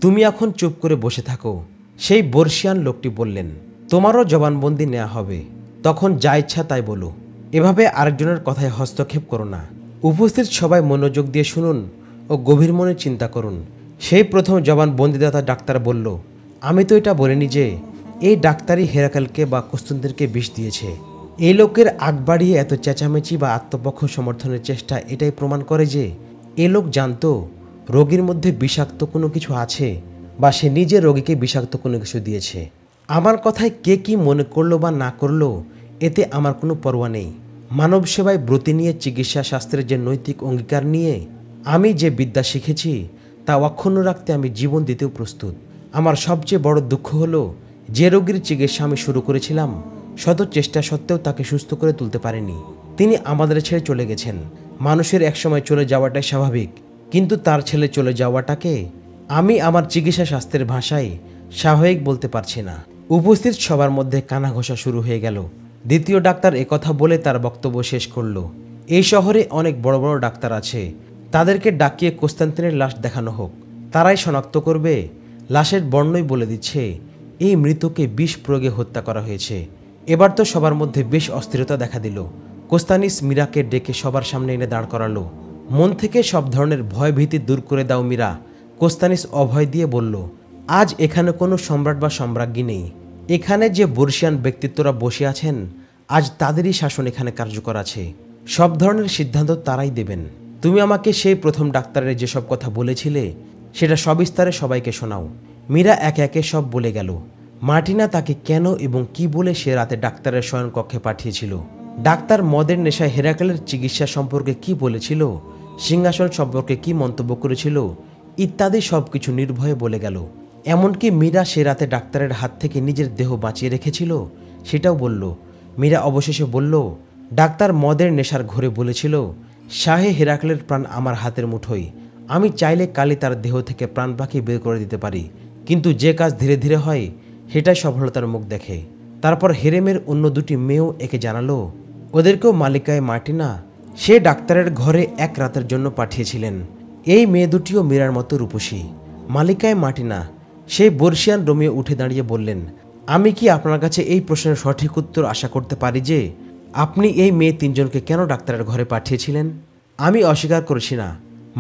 Speaker 1: তুমি এখন চুপ করে বসে থাকো। সেই বর্ষিয়ান লোকটি বললেন, তোমারও জবানবন্দি নেওয়া হবে, তখন যা ইচ্ছা তাই বলো, এভাবে আরেকজনের কথায় হস্তক্ষেপ করো না। উপস্থিত সবাই মনোযোগ দিয়ে শুনুন ও গভীর মনে চিন্তা করুন। সেই প্রথম জবানবন্দিদাতা ডাক্তার বলল, আমি তো এটা বলিনি যে এই ডাক্তারই হেরাকেলকে বা কোস্তান্তিনকে বিষ দিয়েছে। এই লোকের আগ বাড়িয়ে এত চেঁচামেচি বা আত্মপক্ষ সমর্থনের চেষ্টা এটাই প্রমাণ করে যে এ লোক জানতো রোগীর মধ্যে বিষাক্ত কোনো কিছু আছে বা সে নিজে রোগীকে বিষাক্ত কোনো কিছু দিয়েছে। আমার কথায় কে কি মনে করলো বা না করলো এতে আমার কোনো পরোয়া নেই। মানব সেবায় ব্রতী নিয়ে চিকিৎসা শাস্ত্রের যে নৈতিক অঙ্গীকার নিয়ে আমি যে বিদ্যা শিখেছি তা অক্ষুণ্ণ রাখতে আমি জীবন দিতেও প্রস্তুত। আমার সবচেয়ে বড় দুঃখ হলো যে রোগীর চিকিৎসা আমি শুরু করেছিলাম শত চেষ্টা সত্ত্বেও তাকে সুস্থ করে তুলতে পারেনি। তিনি আমাদের ছেড়ে চলে গেছেন। মানুষের একসময় চলে যাওয়াটাই স্বাভাবিক, কিন্তু তার ছেলে চলে যাওয়াটাকে আমি আমার চিকিৎসা শাস্ত্রের ভাষায় স্বাভাবিক বলতে পারছি না। উপস্থিত সবার মধ্যে কানা ঘষা শুরু হয়ে গেল। দ্বিতীয় ডাক্তার একথা বলে তার বক্তব্য শেষ করল, এই শহরে অনেক বড় বড় ডাক্তার আছে, তাদেরকে ডাকিয়ে কোস্তান্তিনের লাশ দেখানো হোক, তারাই শনাক্ত করবে। লাশের বর্ণই বলে দিচ্ছে এই মৃতকে বিষ প্রয়োগে হত্যা করা হয়েছে। এবার তো সবার মধ্যে বেশ অস্থিরতা দেখা দিল। কোস্তানিস মীরাকে ডেকে সবার সামনে এনে দাঁড় করালো। মন থেকে সব ধরনের ভয় ভীতি দূর করে দাও মীরা, কোস্তানিস অভয় দিয়ে বলল। আজ এখানে কোনো সম্রাট বা সম্রাজ্ঞী নেই। এখানে যে বর্ষিয়ান ব্যক্তিত্বরা বসে আছেন আজ তাদেরই শাসন এখানে কার্যকর আছে। সব ধরনের সিদ্ধান্ত তারাই দেবেন। তুমি আমাকে সেই প্রথম ডাক্তারের যেসব কথা বলেছিলে সেটা সবিস্তারে সবাইকে শোনাও। মীরা একে একে সব বলে গেল। মার্টিনা তাকে কেন এবং কি বলে সে রাতে ডাক্তারের শয়নকক্ষে পাঠিয়েছিল, ডাক্তার মদের নেশায় হেরাকেলের চিকিৎসা সম্পর্কে কি বলেছিল, সিংহাসন সম্পর্কে কি মন্তব্য করেছিল ইত্যাদি সবকিছু নির্ভয়ে বলে গেল। এমনকি মীরা সে রাতে ডাক্তারের হাত থেকে নিজের দেহ বাঁচিয়ে রেখেছিল সেটাও বলল। মীরা অবশেষে বলল, ডাক্তার মদের নেশার ঘরে বলেছিল, শাহে হেরাকেলের প্রাণ আমার হাতের মুঠোয়, আমি চাইলে কালই তার দেহ থেকে প্রাণ পাখি বের করে দিতে পারি, কিন্তু যে কাজ ধীরে ধীরে হয় সেটাই সফলতার মুখ দেখে। তারপর হেরেমের অন্য দুটি মেয়েও একে জানালো, ওদেরকেও মালিকায় মার্টিনা সে ডাক্তারের ঘরে এক রাতের জন্য পাঠিয়েছিলেন। এই মেয়ে দুটিও মীরার মতো রূপসী। মালিকায় মার্টিনা সেই বর্ষিয়ান রোমিও উঠে দাঁড়িয়ে বললেন, আমি কি আপনার কাছে এই প্রশ্নের সঠিক উত্তর আশা করতে পারি যে আপনি এই মেয়ে তিনজনকে কেন ডাক্তারের ঘরে পাঠিয়েছিলেন? আমি অস্বীকার করছি না,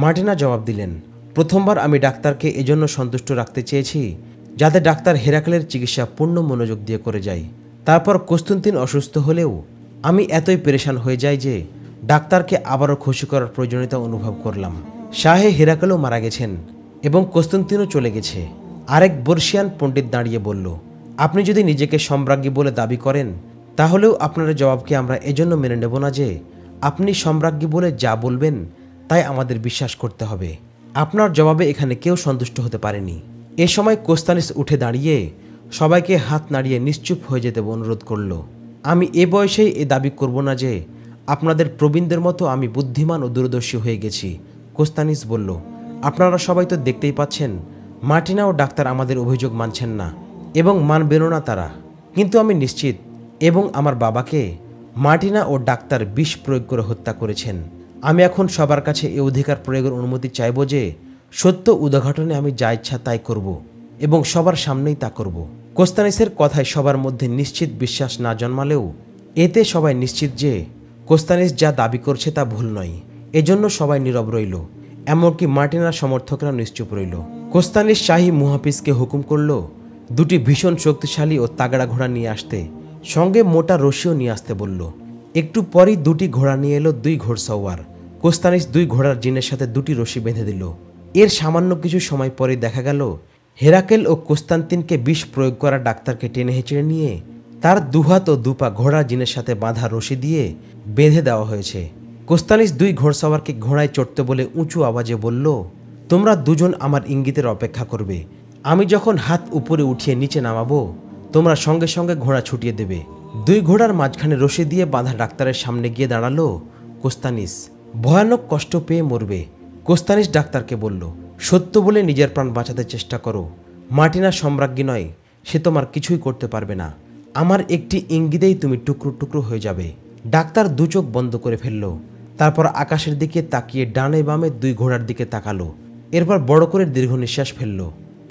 Speaker 1: মার্টিনা জবাব দিলেন। প্রথমবার আমি ডাক্তারকে এজন্য সন্তুষ্ট রাখতে চেয়েছি যাতে ডাক্তার হেরাকেলের চিকিৎসা পূর্ণ মনোযোগ দিয়ে করে যায়। তারপর কস্তুন্তিন অসুস্থ হলেও আমি এতই পেরেশান হয়ে যাই যে ডাক্তারকে আবারও খুশি করার প্রয়োজনীয়তা অনুভব করলাম। শাহে হেরাকেলও মারা গেছেন এবং কস্তুন্তিনও চলে গেছে। আরেক বর্ষিয়ান পণ্ডিত দাঁড়িয়ে বলল, আপনি যদি নিজেকে সম্রাজ্ঞী বলে দাবি করেন তাহলেও আপনার জবাবকে আমরা এজন্য মেনে নেব না যে আপনি সম্রাজ্ঞী বলে যা বলবেন তাই আমাদের বিশ্বাস করতে হবে। আপনার জবাবে এখানে কেউ সন্তুষ্ট হতে পারেনি। এ সময় কোস্তানিস উঠে দাঁড়িয়ে সবাইকে হাত নাড়িয়ে নিশ্চুপ হয়ে যেতে অনুরোধ করল। আমি এ বয়সেই এ দাবি করব না যে আপনাদের প্রবীণদের মতো আমি বুদ্ধিমান ও দূরদর্শী হয়ে গেছি। কোস্তানিস বলল, আপনারা সবাই তো দেখতেই পাচ্ছেন মার্টিনা ও ডাক্তার আমাদের অভিযোগ মানছেন না এবং মানবেনও না তারা। কিন্তু আমি নিশ্চিত এবং আমার বাবাকে মার্টিনা ও ডাক্তার বিষ প্রয়োগ করে হত্যা করেছেন। আমি এখন সবার কাছে এ অধিকার প্রয়োগের অনুমতি চাইব যে সত্য উদ্ঘাটনে আমি যা ইচ্ছা তাই করব এবং সবার সামনেই তা করব। কোস্তানিসের কথায় সবার মধ্যে নিশ্চিত বিশ্বাস না জন্মালেও এতে সবাই নিশ্চিত যে কোস্তানিস যা দাবি করছে তা ভুল নয়। এজন্য সবাই নীরব রইল, এমনকি মার্টিনার সমর্থকরা নিশ্চুপ রইল। কোস্তানিস শাহী মুহাফিজকে হুকুম করল দুটি ভীষণ শক্তিশালী ও তাগড়া ঘোড়া নিয়ে আসতে, সঙ্গে মোটা রশিও নিয়ে আসতে বলল। একটু পরই দুটি ঘোড়া নিয়ে এলো দুই ঘোড়সওয়ার। কোস্তানিস দুই ঘোড়ার জিনের সাথে দুটি রশি বেঁধে দিল। এর সামান্য কিছু সময় পরে দেখা গেল হেরাকেল ও কোস্তান্তিনকে বিষ প্রয়োগ করা ডাক্তারকে টেনে হেঁচড়ে নিয়ে তার দুহাত ও দুপা ঘোড়ার জিনের সাথে বাঁধা রশি দিয়ে বেঁধে দেওয়া হয়েছে। কোস্তানিস দুই ঘোড়সওয়ারকে ঘোড়ায় চড়তে বলে উঁচু আওয়াজে বলল, তোমরা দুজন আমার ইঙ্গিতের অপেক্ষা করবে। আমি যখন হাত উপরে উঠিয়ে নিচে নামাবো তোমরা সঙ্গে সঙ্গে ঘোড়া ছুটিয়ে দেবে। দুই ঘোড়ার মাঝখানে রশি দিয়ে বাঁধা ডাক্তারের সামনে গিয়ে দাঁড়ালো কোস্তানিস। ভয়ানক কষ্ট পেয়ে মরবে। কোস্তানিস ডাক্তারকে বলল, সত্য বলে নিজের প্রাণ বাঁচাতে চেষ্টা করো। মার্টিনা সম্রাজ্ঞী নয়, সে তোমার কিছুই করতে পারবে না। আমার একটি ইঙ্গিতেই তুমি টুকরো টুকরো হয়ে যাবে। ডাক্তার দু চোখ বন্ধ করে ফেলল। তারপর আকাশের দিকে তাকিয়ে ডানে বামে দুই ঘোড়ার দিকে তাকালো। এরপর বড় করে দীর্ঘ নিঃশ্বাস ফেলল।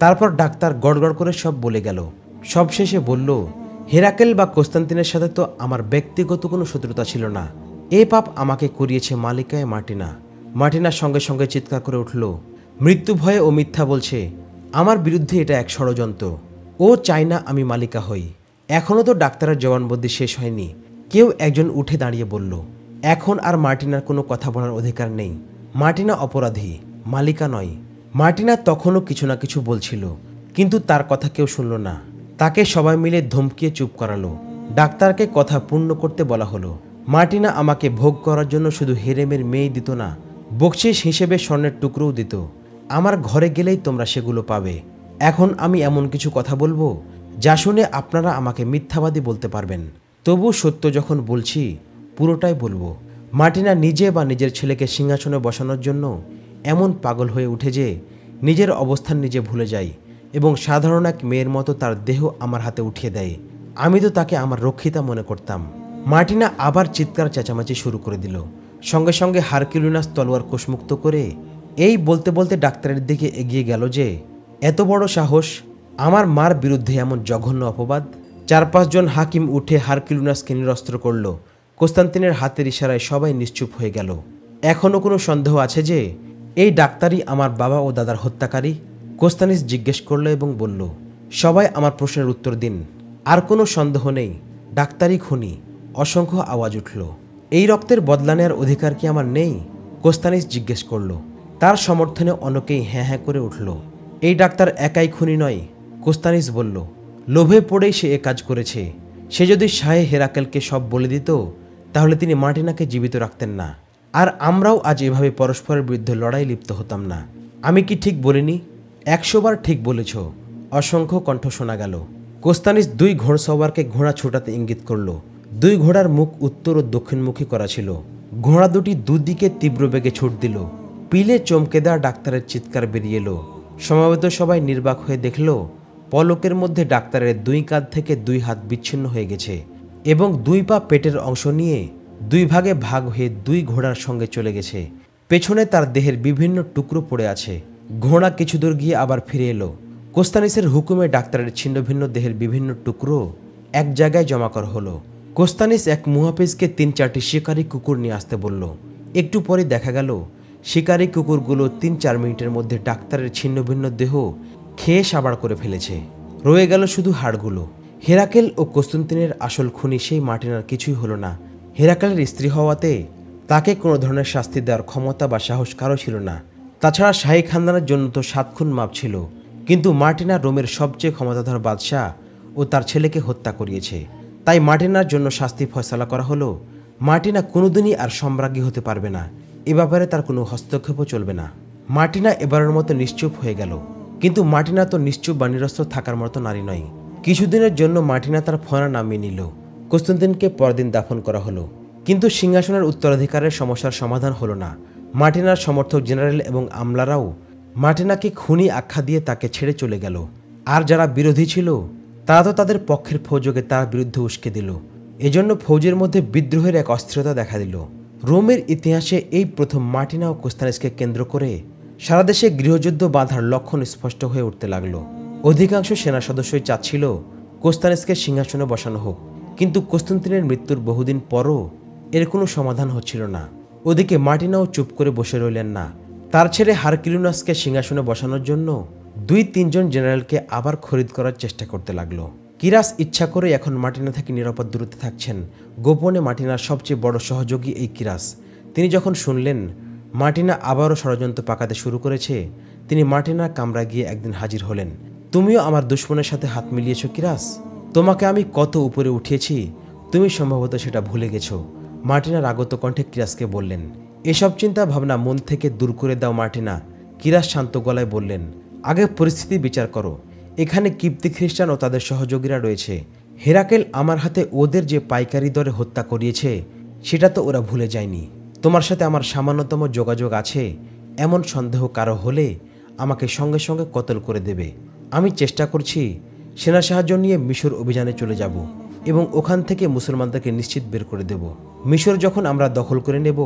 Speaker 1: তারপর ডাক্তার গড়গড় করে সব বলে গেল। সবশেষে বলল, হেরাকেল বা কোস্তান্তিনের সাথে তো আমার ব্যক্তিগত কোনো শত্রুতা ছিল না। এ পাপ আমাকে করিয়েছে মালিকায় মার্টিনা। মার্টিনার সঙ্গে সঙ্গে চিৎকার করে উঠল, মৃত্যু ভয়ে ও মিথ্যা বলছে। আমার বিরুদ্ধে এটা এক ষড়যন্ত্র। ও চায় না আমি মালিকা হই। এখনও তো ডাক্তারের জবানবন্দি শেষ হয়নি। কেউ একজন উঠে দাঁড়িয়ে বলল, এখন আর মার্টিনার কোনো কথা বলার অধিকার নেই। মার্টিনা অপরাধী, মালিকা নয়। মার্টিনা তখনও কিছু না কিছু বলছিল, কিন্তু তার কথা কেউ শুনল না। তাকে সবাই মিলে ধমকিয়ে চুপ করালো। ডাক্তারকে কথা পূর্ণ করতে বলা হলো। মার্টিনা আমাকে ভোগ করার জন্য শুধু হেরেমের মেয়ে দিত না, বকশিস হিসেবে স্বর্ণের টুকরোও দিত। আমার ঘরে গেলেই তোমরা সেগুলো পাবে। এখন আমি এমন কিছু কথা বলবো যা শুনে আপনারা আমাকে মিথ্যাবাদী বলতে পারবেন। তবু সত্য যখন বলছি পুরোটাই বলবো। মার্টিনা নিজে বা নিজের ছেলেকে সিংহাসনে বসানোর জন্য এমন পাগল হয়ে উঠে যে নিজের অবস্থান নিজে ভুলে যায় এবং সাধারণ এক মেয়ের মতো তার দেহ আমার হাতে উঠিয়ে দেয়। আমি তো তাকে আমার রক্ষিতা মনে করতাম। মার্টিনা আবার চিৎকার চেঁচামেচি শুরু করে দিল। সঙ্গে সঙ্গে হারকিউলিনাস তলোয়ার কোষমুক্ত করে এই বলতে বলতে ডাক্তারের দিকে এগিয়ে গেল যে, এত বড় সাহস, আমার মার বিরুদ্ধে এমন জঘন্য অপবাদ। 4-5 জন হাকিম উঠে হারকিউলিনাসকে নিরস্ত্র করল। কোস্তান্তিনের হাতের ইশারায় সবাই নিশ্চুপ হয়ে গেল। এখনও কোনো সন্দেহ আছে যে এই ডাক্তারই আমার বাবা ও দাদার হত্যাকারী? কোস্তানিস জিজ্ঞেস করল এবং বলল, সবাই আমার প্রশ্নের উত্তর দিন। আর কোনো সন্দেহ নেই, ডাক্তারই খুনি। অসংখ্য আওয়াজ উঠল। এই রক্তের বদলা নেওয়ার অধিকার কি আমার নেই? কোস্তানিস জিজ্ঞেস করল। তার সমর্থনে অনেকেই হ্যাঁ হ্যাঁ করে উঠল। এই ডাক্তার একাই খুনি নয়, কোস্তানিস বলল। লোভে পড়েই সে এ কাজ করেছে। সে যদি শাহে হেরাকেলকে সব বলে দিত তাহলে তিনি মার্টিনাকে জীবিত রাখতেন না, আর আমরাও আজ এভাবে পরস্পরের বিরুদ্ধে লড়াই লিপ্ত হতাম না। আমি কি ঠিক বলিনি? 100 বার ঠিক বলেছ। অসংখ্য কণ্ঠ শোনা গেল। কোস্তানিস 2 ঘোড়সওয়ারকে ঘোড়া ছোটাতে ইঙ্গিত করল। 2 ঘোড়ার মুখ উত্তর ও দক্ষিণমুখী করা ছিল। ঘোড়া দুটি দুদিকে তীব্র বেগে ছুট দিল। পিলে চমকে দেওয়া ডাক্তারের চিৎকার বেরিয়ে এলো। সমবেত সবাই নির্বাক হয়ে দেখল পলকের মধ্যে ডাক্তারের 2 কাঁধ থেকে 2 হাত বিচ্ছিন্ন হয়ে গেছে এবং 2 পা পেটের অংশ নিয়ে 2 ভাগে ভাগ হয়ে 2 ঘোড়ার সঙ্গে চলে গেছে। পেছনে তার দেহের বিভিন্ন টুকরো পড়ে আছে। ঘোড়া কিছু দূর গিয়ে আবার ফিরে এলো। কোস্তানিসের হুকুমে ডাক্তারের ছিন্ন ভিন্ন দেহের বিভিন্ন টুকরো এক জায়গায় জমা করা হলো। কোস্তানিস এক মুহাফিজকে 3-4টি শিকারী কুকুর নিয়ে আসতে বলল। একটু পরে দেখা গেল শিকারী কুকুরগুলো 3-4 মিনিটের মধ্যে ডাক্তারের ছিন্ন ভিন্ন দেহ খেয়ে সাবাড় করে ফেলেছে। রয়ে গেল শুধু হাড়গুলো। হেরাকেল ও কস্তুন্তিনের আসল খুনি সেই মার্টিনার কিছুই হলো না। হেরাকেলের স্ত্রী হওয়াতে তাকে কোনো ধরনের শাস্তি দেওয়ার ক্ষমতা বা সাহস কারো ছিল না। তাছাড়া শাহী খানদানের জন্য তো 7 খুন মাপ ছিল, কিন্তু মার্টিনা রোমের সবচেয়ে ক্ষমতাধর বাদশাহ ও তার ছেলেকে হত্যা করিয়েছে। তাই মার্টিনার জন্য শাস্তি ফয়সালা করা হলো। মার্টিনা কোনোদিনই আর সম্রাজ্ঞী হতে পারবে না। এ ব্যাপারে তার কোনো হস্তক্ষেপও চলবে না। মার্টিনা এবারের মতো নিশ্চুপ হয়ে গেল। কিন্তু মার্টিনা তো নিশ্চুপ বা নিরস্ত্র থাকার মতো নারী নয়। কিছুদিনের জন্য মার্টিনা তার ফনা নামিয়ে নিল। কস্তুন্তিনকে পরদিন দাফন করা হলো। কিন্তু সিংহাসনের উত্তরাধিকারের সমস্যার সমাধান হলো না। মার্টিনার সমর্থক জেনারেল এবং আমলারাও মার্টিনাকে খুনি আখ্যা দিয়ে তাকে ছেড়ে চলে গেল। আর যারা বিরোধী ছিল তারা তো তাদের পক্ষের ফৌজকে তার বিরুদ্ধে উস্কে দিল। এজন্য ফৌজের মধ্যে বিদ্রোহের এক অস্থিরতা দেখা দিল। রোমের ইতিহাসে এই প্রথম মার্টিনা ও কোস্তানিসকে কেন্দ্র করে সারা দেশে গৃহযুদ্ধ বাঁধার লক্ষণ স্পষ্ট হয়ে উঠতে লাগলো। অধিকাংশ সেনা সদস্যই চাচ্ছিল কোস্তানিসকে সিংহাসনে বসানো হোক, কিন্তু কস্তুন্তিনের মৃত্যুর বহুদিন পরও এর কোনো সমাধান হচ্ছিল না। ওদিকে মার্টিনাও চুপ করে বসে রইলেন না। তার ছেলে হারকিলিনাসকে সিংহাসনে বসানোর জন্য 2-3 জন জেনারেলকে আবার খরিদ করার চেষ্টা করতে লাগলো। কিরাস ইচ্ছা করে এখন মার্টিনা থেকে নিরাপদ দূরত্বে থাকছেন। গোপনে মার্টিনার সবচেয়ে বড় সহযোগী এই কিরাস। তিনি যখন শুনলেন মার্টিনা আবারও ষড়যন্ত্র পাকাতে শুরু করেছে, তিনি মার্টিনার কামরায় গিয়ে একদিন হাজির হলেন। তুমিও আমার দুশ্মনের সাথে হাত মিলিয়েছ কিরাস। তোমাকে আমি কত উপরে উঠিয়েছি, তুমি সম্ভবত সেটা ভুলে গেছো। মার্টিনা রাগত কণ্ঠে কিরাসকে বললেন। এসব চিন্তা ভাবনা মন থেকে দূর করে দাও মার্টিনা। কিরাস শান্ত গলায় বললেন, আগে পরিস্থিতি বিচার করো। এখানে কিপ্তি খ্রিস্টান ও তাদের সহযোগীরা রয়েছে। হেরাকেল আমার হাতে ওদের যে পাইকারি দরে হত্যা করিয়েছে সেটা তো ওরা ভুলে যায়নি। তোমার সাথে আমার সামান্যতম যোগাযোগ আছে এমন সন্দেহ কারো হলে আমাকে সঙ্গে সঙ্গে কতল করে দেবে। আমি চেষ্টা করছি সেনা সাহায্য নিয়ে মিশর অভিযানে চলে যাব এবং ওখান থেকে মুসলমানদেরকে নিশ্চিত বের করে দেব। মিশর যখন আমরা দখল করে নেব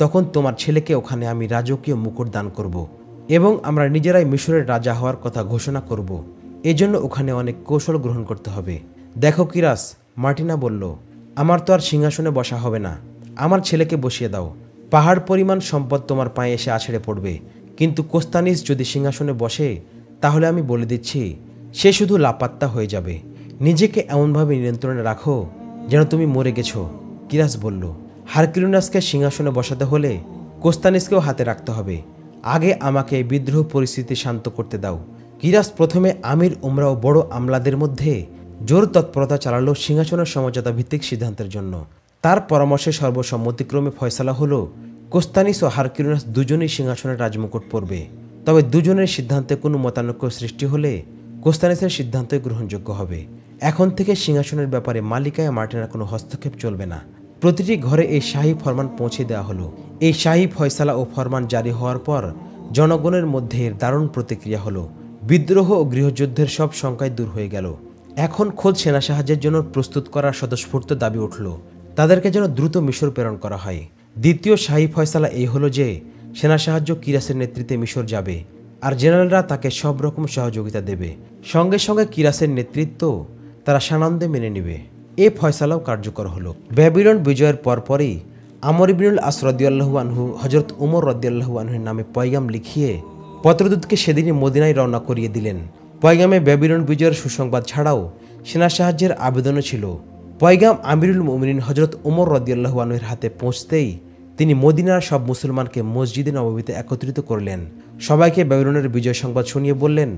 Speaker 1: তখন তোমার ছেলেকে ওখানে আমি রাজকীয় মুকুট দান করব এবং আমরা নিজেরাই মিশরের রাজা হওয়ার কথা ঘোষণা করব। এজন্য ওখানে অনেক কৌশল গ্রহণ করতে হবে। দেখো কিরাস, মার্টিনা বলল, আমার তো আর সিংহাসনে বসা হবে না। আমার ছেলেকে বসিয়ে দাও। পাহাড় পরিমাণ সম্পদ তোমার পায়ে এসে আছড়ে পড়বে, কিন্তু কোস্তানিস যদি সিংহাসনে বসে তাহলে আমি বলে দিচ্ছি সে শুধু লাপাত্তা হয়ে যাবে। নিজেকে এমনভাবে নিয়ন্ত্রণে রাখো যেন তুমি মরে গেছো। কিরাস বলল, হারকিলিনাসকে সিংহাসনে বসাতে হলে কোস্তানিসকেও হাতে রাখতে হবে। আগে আমাকে এই বিদ্রোহ পরিস্থিতি শান্ত করতে দাও। কিরাস প্রথমে আমির উমরা ও বড় আমলাদের মধ্যে জোর তৎপরতা চালালো সিংহাসনের সমঝোতা ভিত্তিক সিদ্ধান্তের জন্য। তার পরামর্শে সর্বসম্মতিক্রমে ফয়সালা হলো কোস্তানিস ও হারকিলিনাস দুজনেই সিংহাসনের রাজমুকুট পরবে। তবে দুজনের সিদ্ধান্তে কোনো মতানৈক্য সৃষ্টি হলে কোস্তানিসের সিদ্ধান্তই গ্রহণযোগ্য হবে। এখন থেকে সিংহাসনের ব্যাপারে মালিকায় মার্টিনার কোনো হস্তক্ষেপ চলবে না। প্রতিটি ঘরে এই শাহী ফরমান পৌঁছে দেওয়া হলো। এই শাহী ফয়সালা ও ফরমান জারি হওয়ার পর জনগণের মধ্যে দারুণ প্রতিক্রিয়া হলো। বিদ্রোহ ও গৃহযুদ্ধের সব শঙ্কাই দূর হয়ে গেল। এখন খোদ সেনা সাহায্যের জন্য প্রস্তুত করার স্বতঃস্ফূর্ত দাবি উঠল। তাদেরকে যেন দ্রুত মিশর প্রেরণ করা হয়। দ্বিতীয় শাহী ফয়সালা এই হলো যে সেনা সাহায্য কিরাসের নেতৃত্বে মিশর যাবে আর জেনারেলরা তাকে সব রকম সহযোগিতা দেবে। সঙ্গে সঙ্গে কিরাসের নেতৃত্ব তারা সানন্দে মেনে নেবে। এ ফয়সালাও কার্যকর হলো। ব্যাবিলন বিজয়ের পরপরই আমর ইবনুল আস রাদিয়াল্লাহু আনহু হযরত উমর রাদিয়াল্লাহু আনহুর নামে পয়গাম লিখিয়ে পত্রদূতকে সেদিনই মদিনায় রওনা করিয়ে দিলেন। পয়গামে ব্যাবিলন বিজয়ের সুসংবাদ ছাড়াও সেনা সাহায্যের আবেদনও ছিল। পয়গাম আমিরুল মুমিনিন হযরত উমর রাদিয়াল্লাহু আনহুর হাতে পৌঁছতেই তিনি মদিনার সব মুসলমানকে মসজিদে নববীতে একত্রিত করলেন। সবাইকে ব্যাবিলনের বিজয় সংবাদ শুনিয়ে বললেন,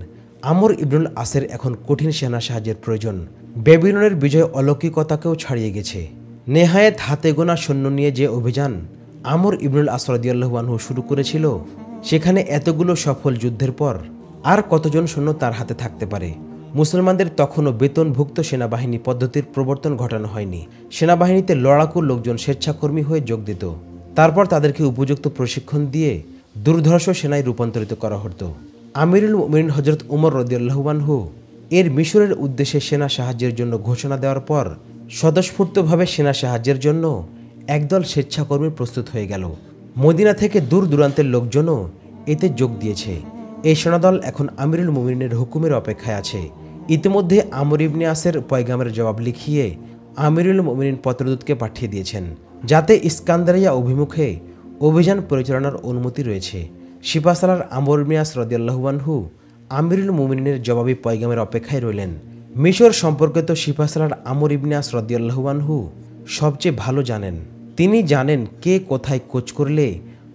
Speaker 1: আমর ইবনুল আসের এখন কঠিন সেনা সাহায্যের প্রয়োজন। ব্যাবিলনের বিজয় অলৌকিকতাকেও ছাড়িয়ে গেছে। নেহায়েত হাতে গোনা সৈন্য নিয়ে যে অভিযান আমর ইবনুল আস রাদিয়াল্লাহু আনহু শুরু করেছিল, সেখানে এতগুলো সফল যুদ্ধের পর আর কতজন সৈন্য তার হাতে থাকতে পারে? মুসলমানদের তখনও বেতনভুক্ত সেনাবাহিনী পদ্ধতির প্রবর্তন ঘটানো হয়নি। সেনাবাহিনীতে লড়াকু লোকজন স্বেচ্ছাকর্মী হয়ে যোগ দিত। তারপর তাদেরকে উপযুক্ত প্রশিক্ষণ দিয়ে দুর্ধর্ষ সেনায় রূপান্তরিত করা হতো। আমিরুল মুমিনিন হযরত উমর রাদিয়াল্লাহু আনহু এর মিশরের উদ্দেশ্যে সেনা সাহায্যের জন্য ঘোষণা দেওয়ার পর স্বতঃস্ফূর্তভাবে সেনা সাহায্যের জন্য একদল স্বেচ্ছাকর্মী প্রস্তুত হয়ে গেল। মদিনা থেকে দূর দূরান্তের লোকজনও এতে যোগ দিয়েছে। এই সেনাদল এখন আমিরুল মুমিনিনের হুকুমের অপেক্ষায় আছে। ইতিমধ্যে আমর ইবনে আসের পয়গামের জবাব লিখিয়ে আমিরুল মুমিনিন পত্রদূতকে পাঠিয়ে দিয়েছেন, যাতে ইস্কান্দারিয়া অভিমুখে অভিযান পরিচালনার অনুমতি রয়েছে। সিপাহসালার আমর ইবনে আস রাদিয়াল্লাহু আনহু আমিরুল মুমিনিনের জবাবি পয়গামের অপেক্ষায় রইলেন। মিশর সম্পর্কিত সিপাহসালার আমর ইবনে আস রাদিয়াল্লাহু আনহু সবচেয়ে ভালো জানেন। তিনি জানেন কে কোথায় কোচ করলে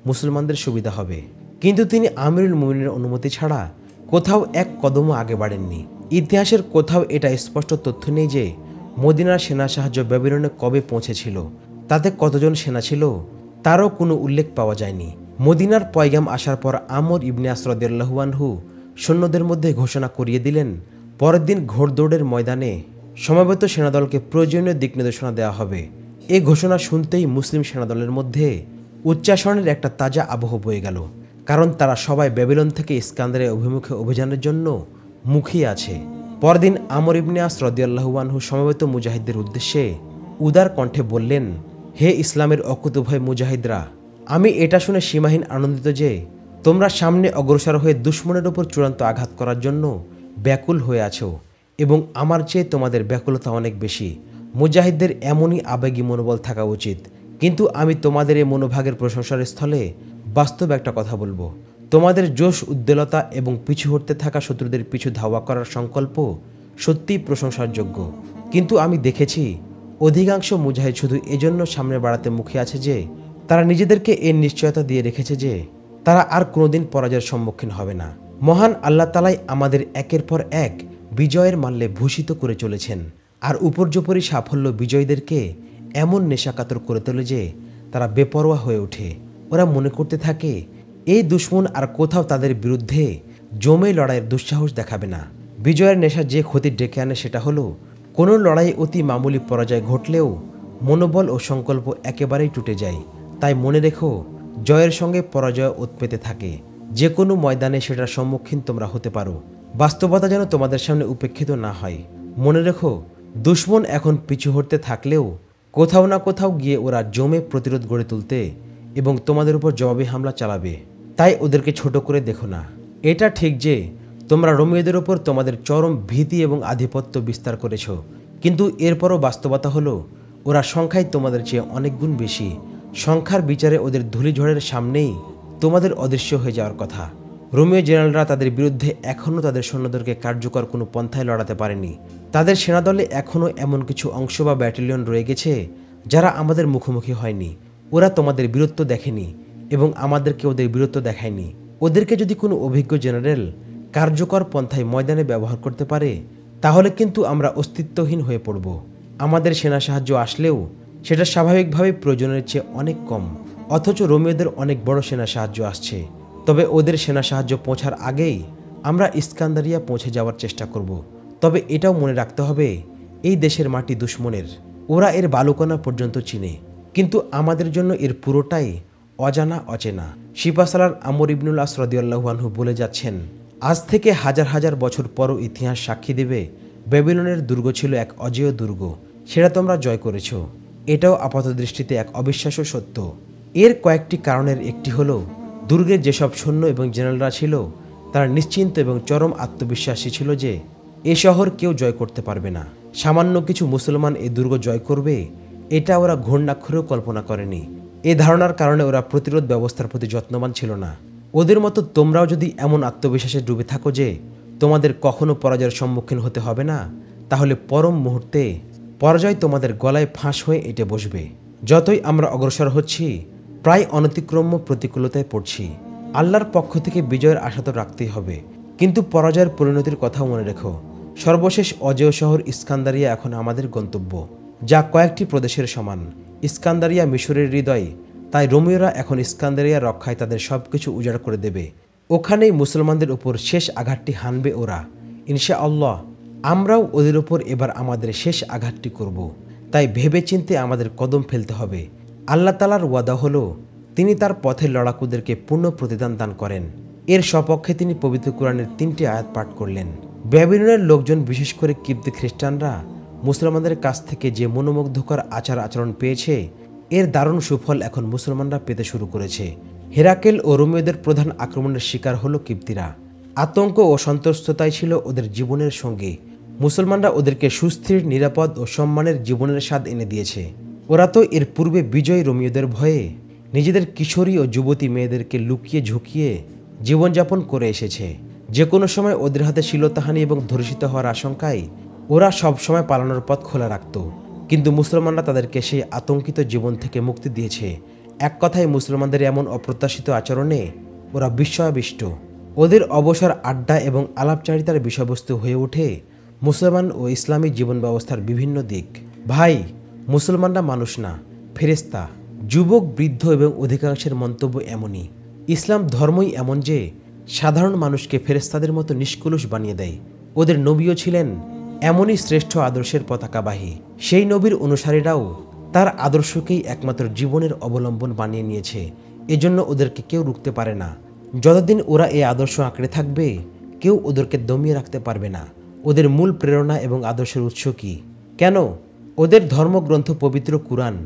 Speaker 1: মুসলমানদের সুবিধা হবে, কিন্তু তিনি আমিরুল মুমিনিনের অনুমতি ছাড়া কোথাও এক কদমও আগে বাড়েননি। ইতিহাসের কোথাও এটা স্পষ্ট তথ্য নেই যে মদিনার সেনা সাহায্য ব্যাবিলনে কবে পৌঁছেছিল, তাতে কতজন সেনা ছিল তারও কোনো উল্লেখ পাওয়া যায়নি। মদিনার পয়গাম আসার পর আমর ইবনে আস রাদিয়াল্লাহু আনহু সৈন্যদের মধ্যে ঘোষণা করিয়ে দিলেন, পরের দিন ঘোড়দৌড়ের ময়দানে সমবেত সেনাদলকে প্রয়োজনীয় দিক নির্দেশনা দেওয়া হবে। এই ঘোষণা শুনতেই মুসলিম সেনাদলের মধ্যে উচ্চাসনের একটা তাজা আবহ বয়ে গেল, কারণ তারা সবাই ব্যাবিলন থেকে ইস্কান্দারিয়া অভিমুখে অভিযানের জন্য মুখিয়ে আছে। পরদিন আমর ইবনে আস রাদিয়াল্লাহু আনহু সমবেত মুজাহিদদের উদ্দেশ্যে উদার কণ্ঠে বললেন, হে ইসলামের অকুতোভয় মুজাহিদরা, আমি এটা শুনে সীমাহীন আনন্দিত যে তোমরা সামনে অগ্রসর হয়ে দুশমনের উপর চূড়ান্ত আঘাত করার জন্য ব্যাকুল হয়ে আছো, এবং আমার চেয়ে তোমাদের ব্যাকুলতা অনেক বেশি। মুজাহিদদের এমনই আবেগী মনোবল থাকা উচিত। কিন্তু আমি তোমাদের এই মনোভাগের প্রশংসার স্থলে বাস্তব একটা কথা বলবো। তোমাদের জোশ, উদ্বেলতা এবং পিছু হটতে থাকা শত্রুদের পিছু ধাওয়া করার সংকল্প সত্যিই প্রশংসার যোগ্য। কিন্তু আমি দেখেছি অধিকাংশ মুজাহিদ শুধু এজন্য সামনে বাড়াতে মুখে আছে যে তারা নিজেদেরকে এর নিশ্চয়তা দিয়ে রেখেছে যে তারা আর কোনোদিন পরাজয়ের সম্মুখীন হবে না। মহান আল্লাহ তাআলাই আমাদের একের পর এক বিজয়ের মাল্যে ভূষিত করে চলেছেন, আর উপর্যুপরি সাফল্য বিজয়ীদেরকে এমন নেশাকাতর করে তোলে যে তারা বেপরোয়া হয়ে ওঠে। ওরা মনে করতে থাকে এই দুশমন আর কোথাও তাদের বিরুদ্ধে জমে লড়াইয়ের দুঃসাহস দেখাবে না। বিজয়ের নেশা যে ক্ষতি ডেকে আনে সেটা হলো কোনো লড়াইয়ে অতি মামুলি পরাজয় ঘটলেও মনোবল ও সংকল্প একেবারেই টুটে যায়। তাই মনে রেখো, জয়ের সঙ্গে পরাজয় ওত পেতে থাকে। যে কোনো ময়দানে সেটার সম্মুখীন তোমরা হতে পারো। বাস্তবতা যেন তোমাদের সামনে উপেক্ষিত না হয়। মনে রেখো, দুশমন এখন পিছু হটতে থাকলেও কোথাও না কোথাও গিয়ে ওরা জমে প্রতিরোধ গড়ে তুলতে এবং তোমাদের উপর জবাবি হামলা চালাবে। তাই ওদেরকে ছোট করে দেখো না। এটা ঠিক যে তোমরা রোমীয়দের ওপর তোমাদের চরম ভীতি এবং আধিপত্য বিস্তার করেছ, কিন্তু এরপরও বাস্তবতা হলো ওরা সংখ্যায় তোমাদের চেয়ে অনেক গুণ বেশি। সংখ্যার বিচারে ওদের ধূলিঝড়ের সামনেই তোমাদের অদৃশ্য হয়ে যাওয়ার কথা। রোমীয় জেনারেলরা তাদের বিরুদ্ধে এখনও তাদের সৈন্যদেরকে কার্যকর কোনো পন্থায় লড়াতে পারেনি। তাদের সেনাদলে এখনও এমন কিছু অংশ বা ব্যাটালিয়ন রয়ে গেছে যারা আমাদের মুখোমুখি হয়নি। ওরা তোমাদের বীরত্ব দেখেনি এবং আমাদেরকে ওদের বীরত্ব দেখায়নি। ওদেরকে যদি কোনো অভিজ্ঞ জেনারেল কার্যকর পন্থায় ময়দানে ব্যবহার করতে পারে, তাহলে কিন্তু আমরা অস্তিত্বহীন হয়ে পড়ব। আমাদের সেনা সাহায্য আসলেও সেটা স্বাভাবিকভাবে প্রয়োজনের চেয়ে অনেক কম, অথচ রোমীয়দের অনেক বড় সেনা সাহায্য আসছে। তবে ওদের সেনা সাহায্য পৌঁছার আগেই আমরা ইস্কান্দারিয়া পৌঁছে যাওয়ার চেষ্টা করব। তবে এটাও মনে রাখতে হবে, এই দেশের মাটি দুশমনের। ওরা এর বালুকণা পর্যন্ত চিনে, কিন্তু আমাদের জন্য এর পুরোটাই অজানা, অচেনা। সিপাহসালার আমর ইবনুল আস রাদিয়াল্লাহু আনহু বলে যাচ্ছেন, আজ থেকে হাজার হাজার বছর পরও ইতিহাস সাক্ষী দেবে ব্যাবিলনের দুর্গ ছিল এক অজেয় দুর্গ। সেটা তোমরা জয় করেছ। এটাও আপাতদৃষ্টিতে এক অবিশ্বাস্য সত্য। এর কয়েকটি কারণের একটি হলো দুর্গের যেসব সৈন্য এবং জেনারেলরা ছিল তারা নিশ্চিন্ত এবং চরম আত্মবিশ্বাসী ছিল যে এ শহর কেউ জয় করতে পারবে না। সামান্য কিছু মুসলমান এই দুর্গ জয় করবে, এটা ওরা ঘূর্ণাক্ষরেও কল্পনা করেনি। এ ধারণার কারণে ওরা প্রতিরোধ ব্যবস্থার প্রতি যত্নবান ছিল না। ওদের মতো তোমরাও যদি এমন আত্মবিশ্বাসে ডুবে থাকো যে তোমাদের কখনো পরাজয়ের সম্মুখীন হতে হবে না, তাহলে পরম মুহূর্তে পরাজয় তোমাদের গলায় ফাঁস হয়ে এঁটে বসবে। যতই আমরা অগ্রসর হচ্ছি, প্রায় অনতিক্রম্য প্রতিকূলতায় পড়ছি। আল্লাহর পক্ষ থেকে বিজয়ের আশা তো রাখতেই হবে, কিন্তু পরাজয়ের পরিণতির কথাও মনে রেখো। সর্বশেষ অজেয় শহর ইস্কান্দারিয়া এখন আমাদের গন্তব্য, যা কয়েকটি প্রদেশের সমান। ইস্কান্দারিয়া মিশরের হৃদয়, তাই রোমীয়রা এখন ইস্কান্দারিয়া রক্ষায় তাদের সবকিছু উজাড় করে দেবে। ওখানেই মুসলমানদের উপর শেষ আঘাতটি হানবে ওরা। ইনশাআল্লাহ আমরাও ওদের উপর এবার আমাদের শেষ আঘাতটি করব। তাই ভেবেচিন্তে আমাদের কদম ফেলতে হবে। আল্লাহ তাআলার ওয়াদা হলো তিনি তার পথের লড়াকুদেরকে পূর্ণ প্রতিদান দান করেন। এর সপক্ষে তিনি পবিত্র কোরআনের 3টি আয়াত পাঠ করলেন। ব্যাবিলনের লোকজন, বিশেষ করে কিপ্তি খ্রিস্টানরা মুসলমানদের কাছ থেকে যে মনোমুগ্ধকর আচার আচরণ পেয়েছে, এর দারুণ সুফল এখন মুসলমানরা পেতে শুরু করেছে। হেরাকেল ও রোমীয়দের প্রধান আক্রমণের শিকার হলো কিপ্তিরা। আতঙ্ক ও সন্ত্রস্ততাই ছিল ওদের জীবনের সঙ্গী। মুসলমানরা ওদেরকে সুস্থির, নিরাপদ ও সম্মানের জীবনের স্বাদ এনে দিয়েছে। ওরা তো এর পূর্বে বিজয়ী রোমীয়দের ভয়ে নিজেদের কিশোরী ও যুবতী মেয়েদেরকে লুকিয়ে ঝুঁকিয়ে জীবনযাপন করে এসেছে। যে কোনো সময় ওদের হাতে শিলতাহানি এবং ধর্ষিত হওয়ার আশঙ্কায় ওরা সব সময় পালানোর পথ খোলা রাখত। কিন্তু মুসলমানরা তাদেরকে সেই আতঙ্কিত জীবন থেকে মুক্তি দিয়েছে। এক কথায় মুসলমানদের এমন অপ্রত্যাশিত আচরণে ওরা বিস্ময়াবিষ্ট। ওদের অবসর আড্ডা এবং আলাপচারিতার বিষয়বস্তু হয়ে ওঠে মুসলমান ও ইসলামী জীবন ব্যবস্থার বিভিন্ন দিক। ভাই, মুসলমানরা মানুষ না, ফেরেশতা। যুবক, বৃদ্ধ এবং অধিকাংশের মন্তব্য এমনই। ইসলাম ধর্মই এমন যে সাধারণ মানুষকে ফেরেশতাদের মতো নিষ্কলুষ বানিয়ে দেয়। ওদের নবীও ছিলেন এমনই শ্রেষ্ঠ আদর্শের পতাকাবাহী। সেই নবীর অনুসারীরাও তার আদর্শকেই একমাত্র জীবনের অবলম্বন বানিয়ে নিয়েছে। এজন্য ওদেরকে কেউ রুখতে পারে না। যতদিন ওরা এই আদর্শ আঁকড়ে থাকবে, কেউ ওদেরকে দমিয়ে রাখতে পারবে না। ওদের মূল প্রেরণা এবং আদর্শের উৎস কি? কেন? ওদের ধর্মগ্রন্থ পবিত্র কুরআন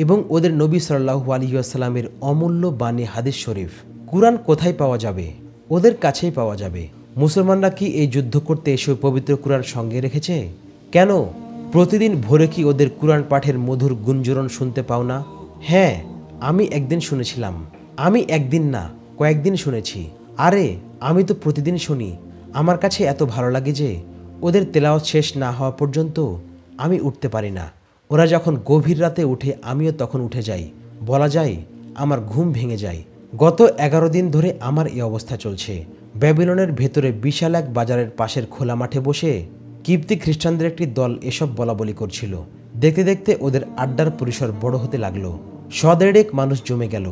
Speaker 1: এবং ওদের নবী সাল্লাল্লাহু আলাইহি ওয়াসাল্লামের অমূল্য বাণী হাদিস শরীফ। কুরআন কোথায় পাওয়া যাবে? ওদের কাছেই পাওয়া যাবে। মুসলমানরা কি এই যুদ্ধ করতে এসে পবিত্র কুরআন সঙ্গে রেখেছে? কেন? প্রতিদিন ভোরে কি ওদের কুরআন পাঠের মধুর গুঞ্জরণ শুনতে পাও না? হ্যাঁ, আমি একদিন শুনেছিলাম। আমি একদিন না, কয়েকদিন শুনেছি। আরে, আমি তো প্রতিদিন শুনি। আমার কাছে এত ভালো লাগে যে ওদের তেলাওয়াত শেষ না হওয়া পর্যন্ত আমি উঠতে পারি না। ওরা যখন গভীর রাতে উঠে, আমিও তখন উঠে যাই। বলা যায় আমার ঘুম ভেঙে যায়। গত 11 দিন ধরে আমার এই অবস্থা চলছে। ব্যাবিলনের ভেতরে বিশাল এক বাজারের পাশের খোলা মাঠে বসে কিপ্তি খ্রিস্টানদের একটি দল এসব বলাবলি করছিল। দেখতে দেখতে ওদের আড্ডার পরিসর বড় হতে লাগলো। 100-150 মানুষ জমে গেল।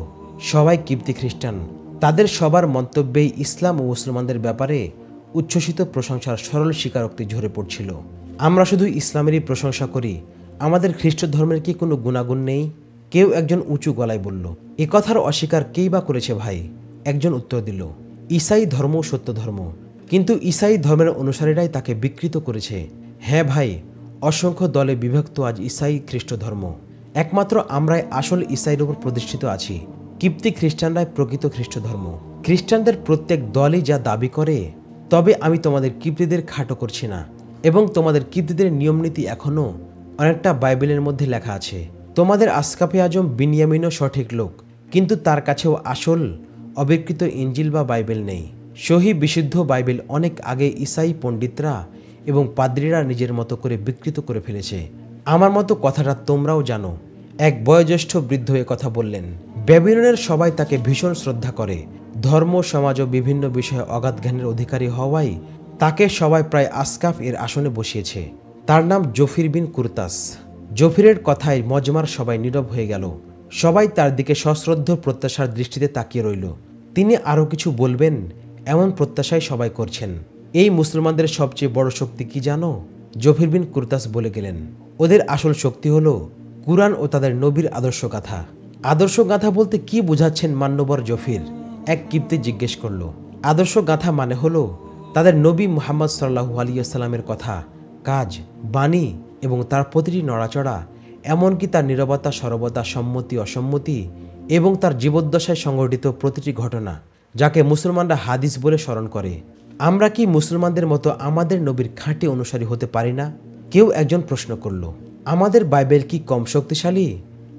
Speaker 1: সবাই কিপ্তি খ্রিস্টান। তাদের সবার মন্তব্যেই ইসলাম ও মুসলমানদের ব্যাপারে উচ্ছ্বসিত প্রশংসার সরল স্বীকারোক্তি ঝরে পড়ছিল। আমরা শুধু ইসলামেরই প্রশংসা করি, আমাদের খ্রিস্ট ধর্মের কি কোনো গুণাগুণ নেই? কেউ একজন উঁচু গলায় বলল। এ কথার অস্বীকার কেই বা করেছে ভাই? একজন উত্তর দিল, ঈসাই ধর্ম সত্য ধর্ম, কিন্তু ঈসাই ধর্মের অনুসারীরাই তাকে বিকৃত করেছে। হ্যাঁ ভাই, অসংখ্য দলে বিভক্ত আজ ঈসাই খ্রিস্ট ধর্ম। একমাত্র আমরাই আসল ঈসাইয়ের উপর প্রতিষ্ঠিত আছি। কিপ্তি খ্রিস্টানরাই প্রকৃত খ্রিস্ট ধর্ম। খ্রিস্টানদের প্রত্যেক দলই যা দাবি করে। তবে আমি তোমাদের কিপ্তিদের খাটো করছি না, এবং তোমাদের কিপ্তিদের নিয়মনীতি এখনও অনেকটা বাইবেলের মধ্যে লেখা আছে। তোমাদের আসকাফে আজম বিনিয়ামিনও সঠিক লোক, কিন্তু তার কাছেও আসল অবিকৃত ইঞ্জিল বা বাইবেল নেই। সহি বিশুদ্ধ বাইবেল অনেক আগে ঈসাই পণ্ডিতরা এবং পাদ্রীরা নিজের মতো করে বিকৃত করে ফেলেছে। আমার মতো কথাটা তোমরাও জানো। এক বয়োজ্যেষ্ঠ বৃদ্ধ এ কথা বললেন। ব্যাবিলনের সবাই তাকে ভীষণ শ্রদ্ধা করে। ধর্ম, সমাজ ও বিভিন্ন বিষয়ে অগাধ জ্ঞানের অধিকারী হওয়ায় তাকে সবাই প্রায় আসকাফ এর আসনে বসিয়েছে। তার নাম জফির বিন কুরতাস। জফিরের কথায় মজমার সবাই নীরব হয়ে গেল। সবাই তার দিকে সশ্রদ্ধ প্রত্যাশার দৃষ্টিতে তাকিয়ে রইল। তিনি আরও কিছু বলবেন এমন প্রত্যাশাই সবাই করছেন। এই মুসলমানদের সবচেয়ে বড় শক্তি কি জানো? জফির বিন কুরতাস বলে গেলেন, ওদের আসল শক্তি হলো কুরআন ও তাদের নবীর আদর্শগাথা। আদর্শগাথা বলতে কি বোঝাচ্ছেন মান্যবর জফির? এক কিপ্তি জিজ্ঞেস করল। আদর্শগাথা মানে হলো তাদের নবী মুহাম্মদ সাল্লাল্লাহু আলাইহি ওয়াসাল্লামের কথা, কাজ, বাণী এবং তার প্রতিটি নড়াচড়া, এমনকি তার নীরবতা, সরবতা, সম্মতি, অসম্মতি এবং তার জীবদ্দশায় সংঘটিত প্রতিটি ঘটনা, যাকে মুসলমানরা হাদিস বলে স্মরণ করে। আমরা কি মুসলমানদের মতো আমাদের নবীর খাঁটি অনুসারী হতে পারি না? কেউ একজন প্রশ্ন করল। আমাদের বাইবেল কি কম শক্তিশালী?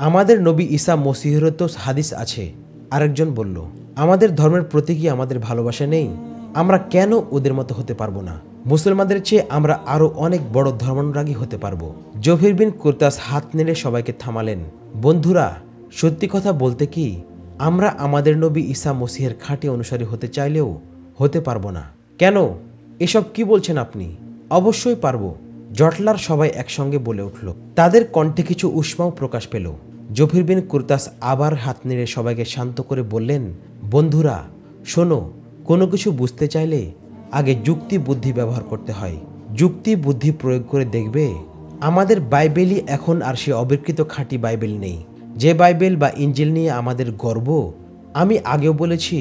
Speaker 1: আমাদের নবী ঈসা মসিহেরও তো হাদিস আছে। আরেকজন বলল, আমাদের ধর্মের প্রতি কি আমাদের ভালোবাসা নেই? আমরা কেন ওদের মতো হতে পারবো না? মুসলমানদের চেয়ে আমরা আরও অনেক বড় ধর্মানুরাগী হতে পারবো। জফির বিন কুরতাস হাত নেড়ে সবাইকে থামালেন। বন্ধুরা, সত্যি কথা বলতে কি আমরা আমাদের নবী ঈসা মসিহের খাঁটি অনুসারী হতে চাইলেও হতে পারবো না। কেন? এসব কি বলছেন আপনি? অবশ্যই পারবো, জটলার সবাই একসঙ্গে বলে উঠল। তাদের কণ্ঠে কিছু উষ্মাও প্রকাশ পেল। জফির বিন কুরতাস আবার হাত নেড়ে সবাইকে শান্ত করে বললেন, বন্ধুরা শোনো, কোনো কিছু বুঝতে চাইলে আগে যুক্তি বুদ্ধি ব্যবহার করতে হয়। যুক্তি বুদ্ধি প্রয়োগ করে দেখবে আমাদের বাইবেলই এখন আর সে অবিকৃত খাঁটি বাইবেল নেই। যে বাইবেল বা ইঞ্জিল নিয়ে আমাদের গর্ব, আমি আগেও বলেছি,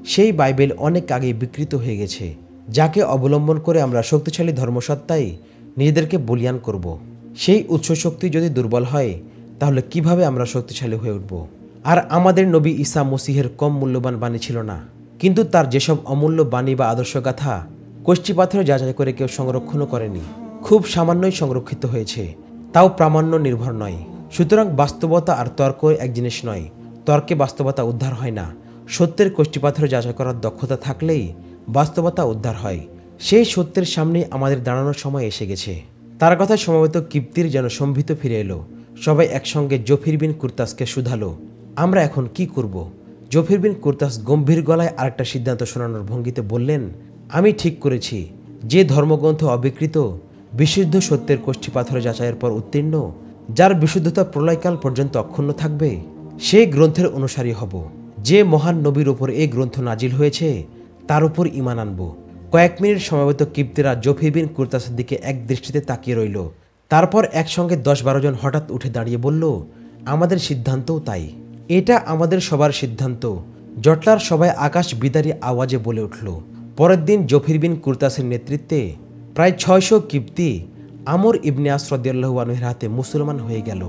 Speaker 1: সেই বাইবেল অনেক আগেই বিকৃত হয়ে গেছে, যাকে অবলম্বন করে আমরা শক্তিশালী ধর্মসত্তায় নিজেদেরকে বলিয়ান করব। সেই উৎস শক্তি যদি দুর্বল হয় তাহলে কিভাবে আমরা শক্তিশালী হয়ে উঠব? আর আমাদের নবী ঈসা মসিহের কম মূল্যবান বাণী ছিল না, কিন্তু তার যেসব অমূল্য বাণী বা আদর্শগাথা কষ্টি পাথরে যাচাই করে কেউ সংরক্ষণও করেনি, খুব সামান্যই সংরক্ষিত হয়েছে, তাও প্রামাণ্য নির্ভর নয়। সুতরাং বাস্তবতা আর তর্ক এক জিনিস নয়। তর্কে বাস্তবতা উদ্ধার হয় না। সত্যের কষ্টি পাথরে যাচাই করার দক্ষতা থাকলেই বাস্তবতা উদ্ধার হয়। সেই সত্যের সামনেই আমাদের দাঁড়ানোর সময় এসে গেছে। তার কথায় সমবেত কিপ্তির যেন সম্ভিত ফিরে এলো। সবাই একসঙ্গে জফির বিন কুরতাসকে শুধালো, আমরা এখন কি করব? জফির বিন কুরতাস গম্ভীর গলায় আরেকটা সিদ্ধান্ত শোনানোর ভঙ্গিতে বললেন, আমি ঠিক করেছি, যে ধর্মগ্রন্থ অবিকৃত বিশুদ্ধ সত্যের কষ্টি পাথরে যাচাইয়ের পর উত্তীর্ণ, যার বিশুদ্ধতা প্রলয়কাল পর্যন্ত অক্ষুণ্ণ থাকবে, সেই গ্রন্থের অনুসারী হব। যে মহান নবীর ওপর এই গ্রন্থ নাজিল হয়েছে তার উপর ঈমান আনব। কয়েক মিনিট সমবেত কিপ্তিরা জফির বিন কুরতাসের দিকে এক দৃষ্টিতে তাকিয়ে রইল। তারপর একসঙ্গে 10-12 জন হঠাৎ উঠে দাঁড়িয়ে বলল, আমাদের সিদ্ধান্তও তাই। এটা আমাদের সবার সিদ্ধান্ত। জটলার সবাই আকাশ বিদারী আওয়াজে বলে উঠল। পরের দিন জফির বিন কুরতাসের নেতৃত্বে প্রায় 600 কিপ্তি আমর ইবনে আস রাদিয়াল্লাহু আনহুর হাতে মুসলমান হয়ে গেল।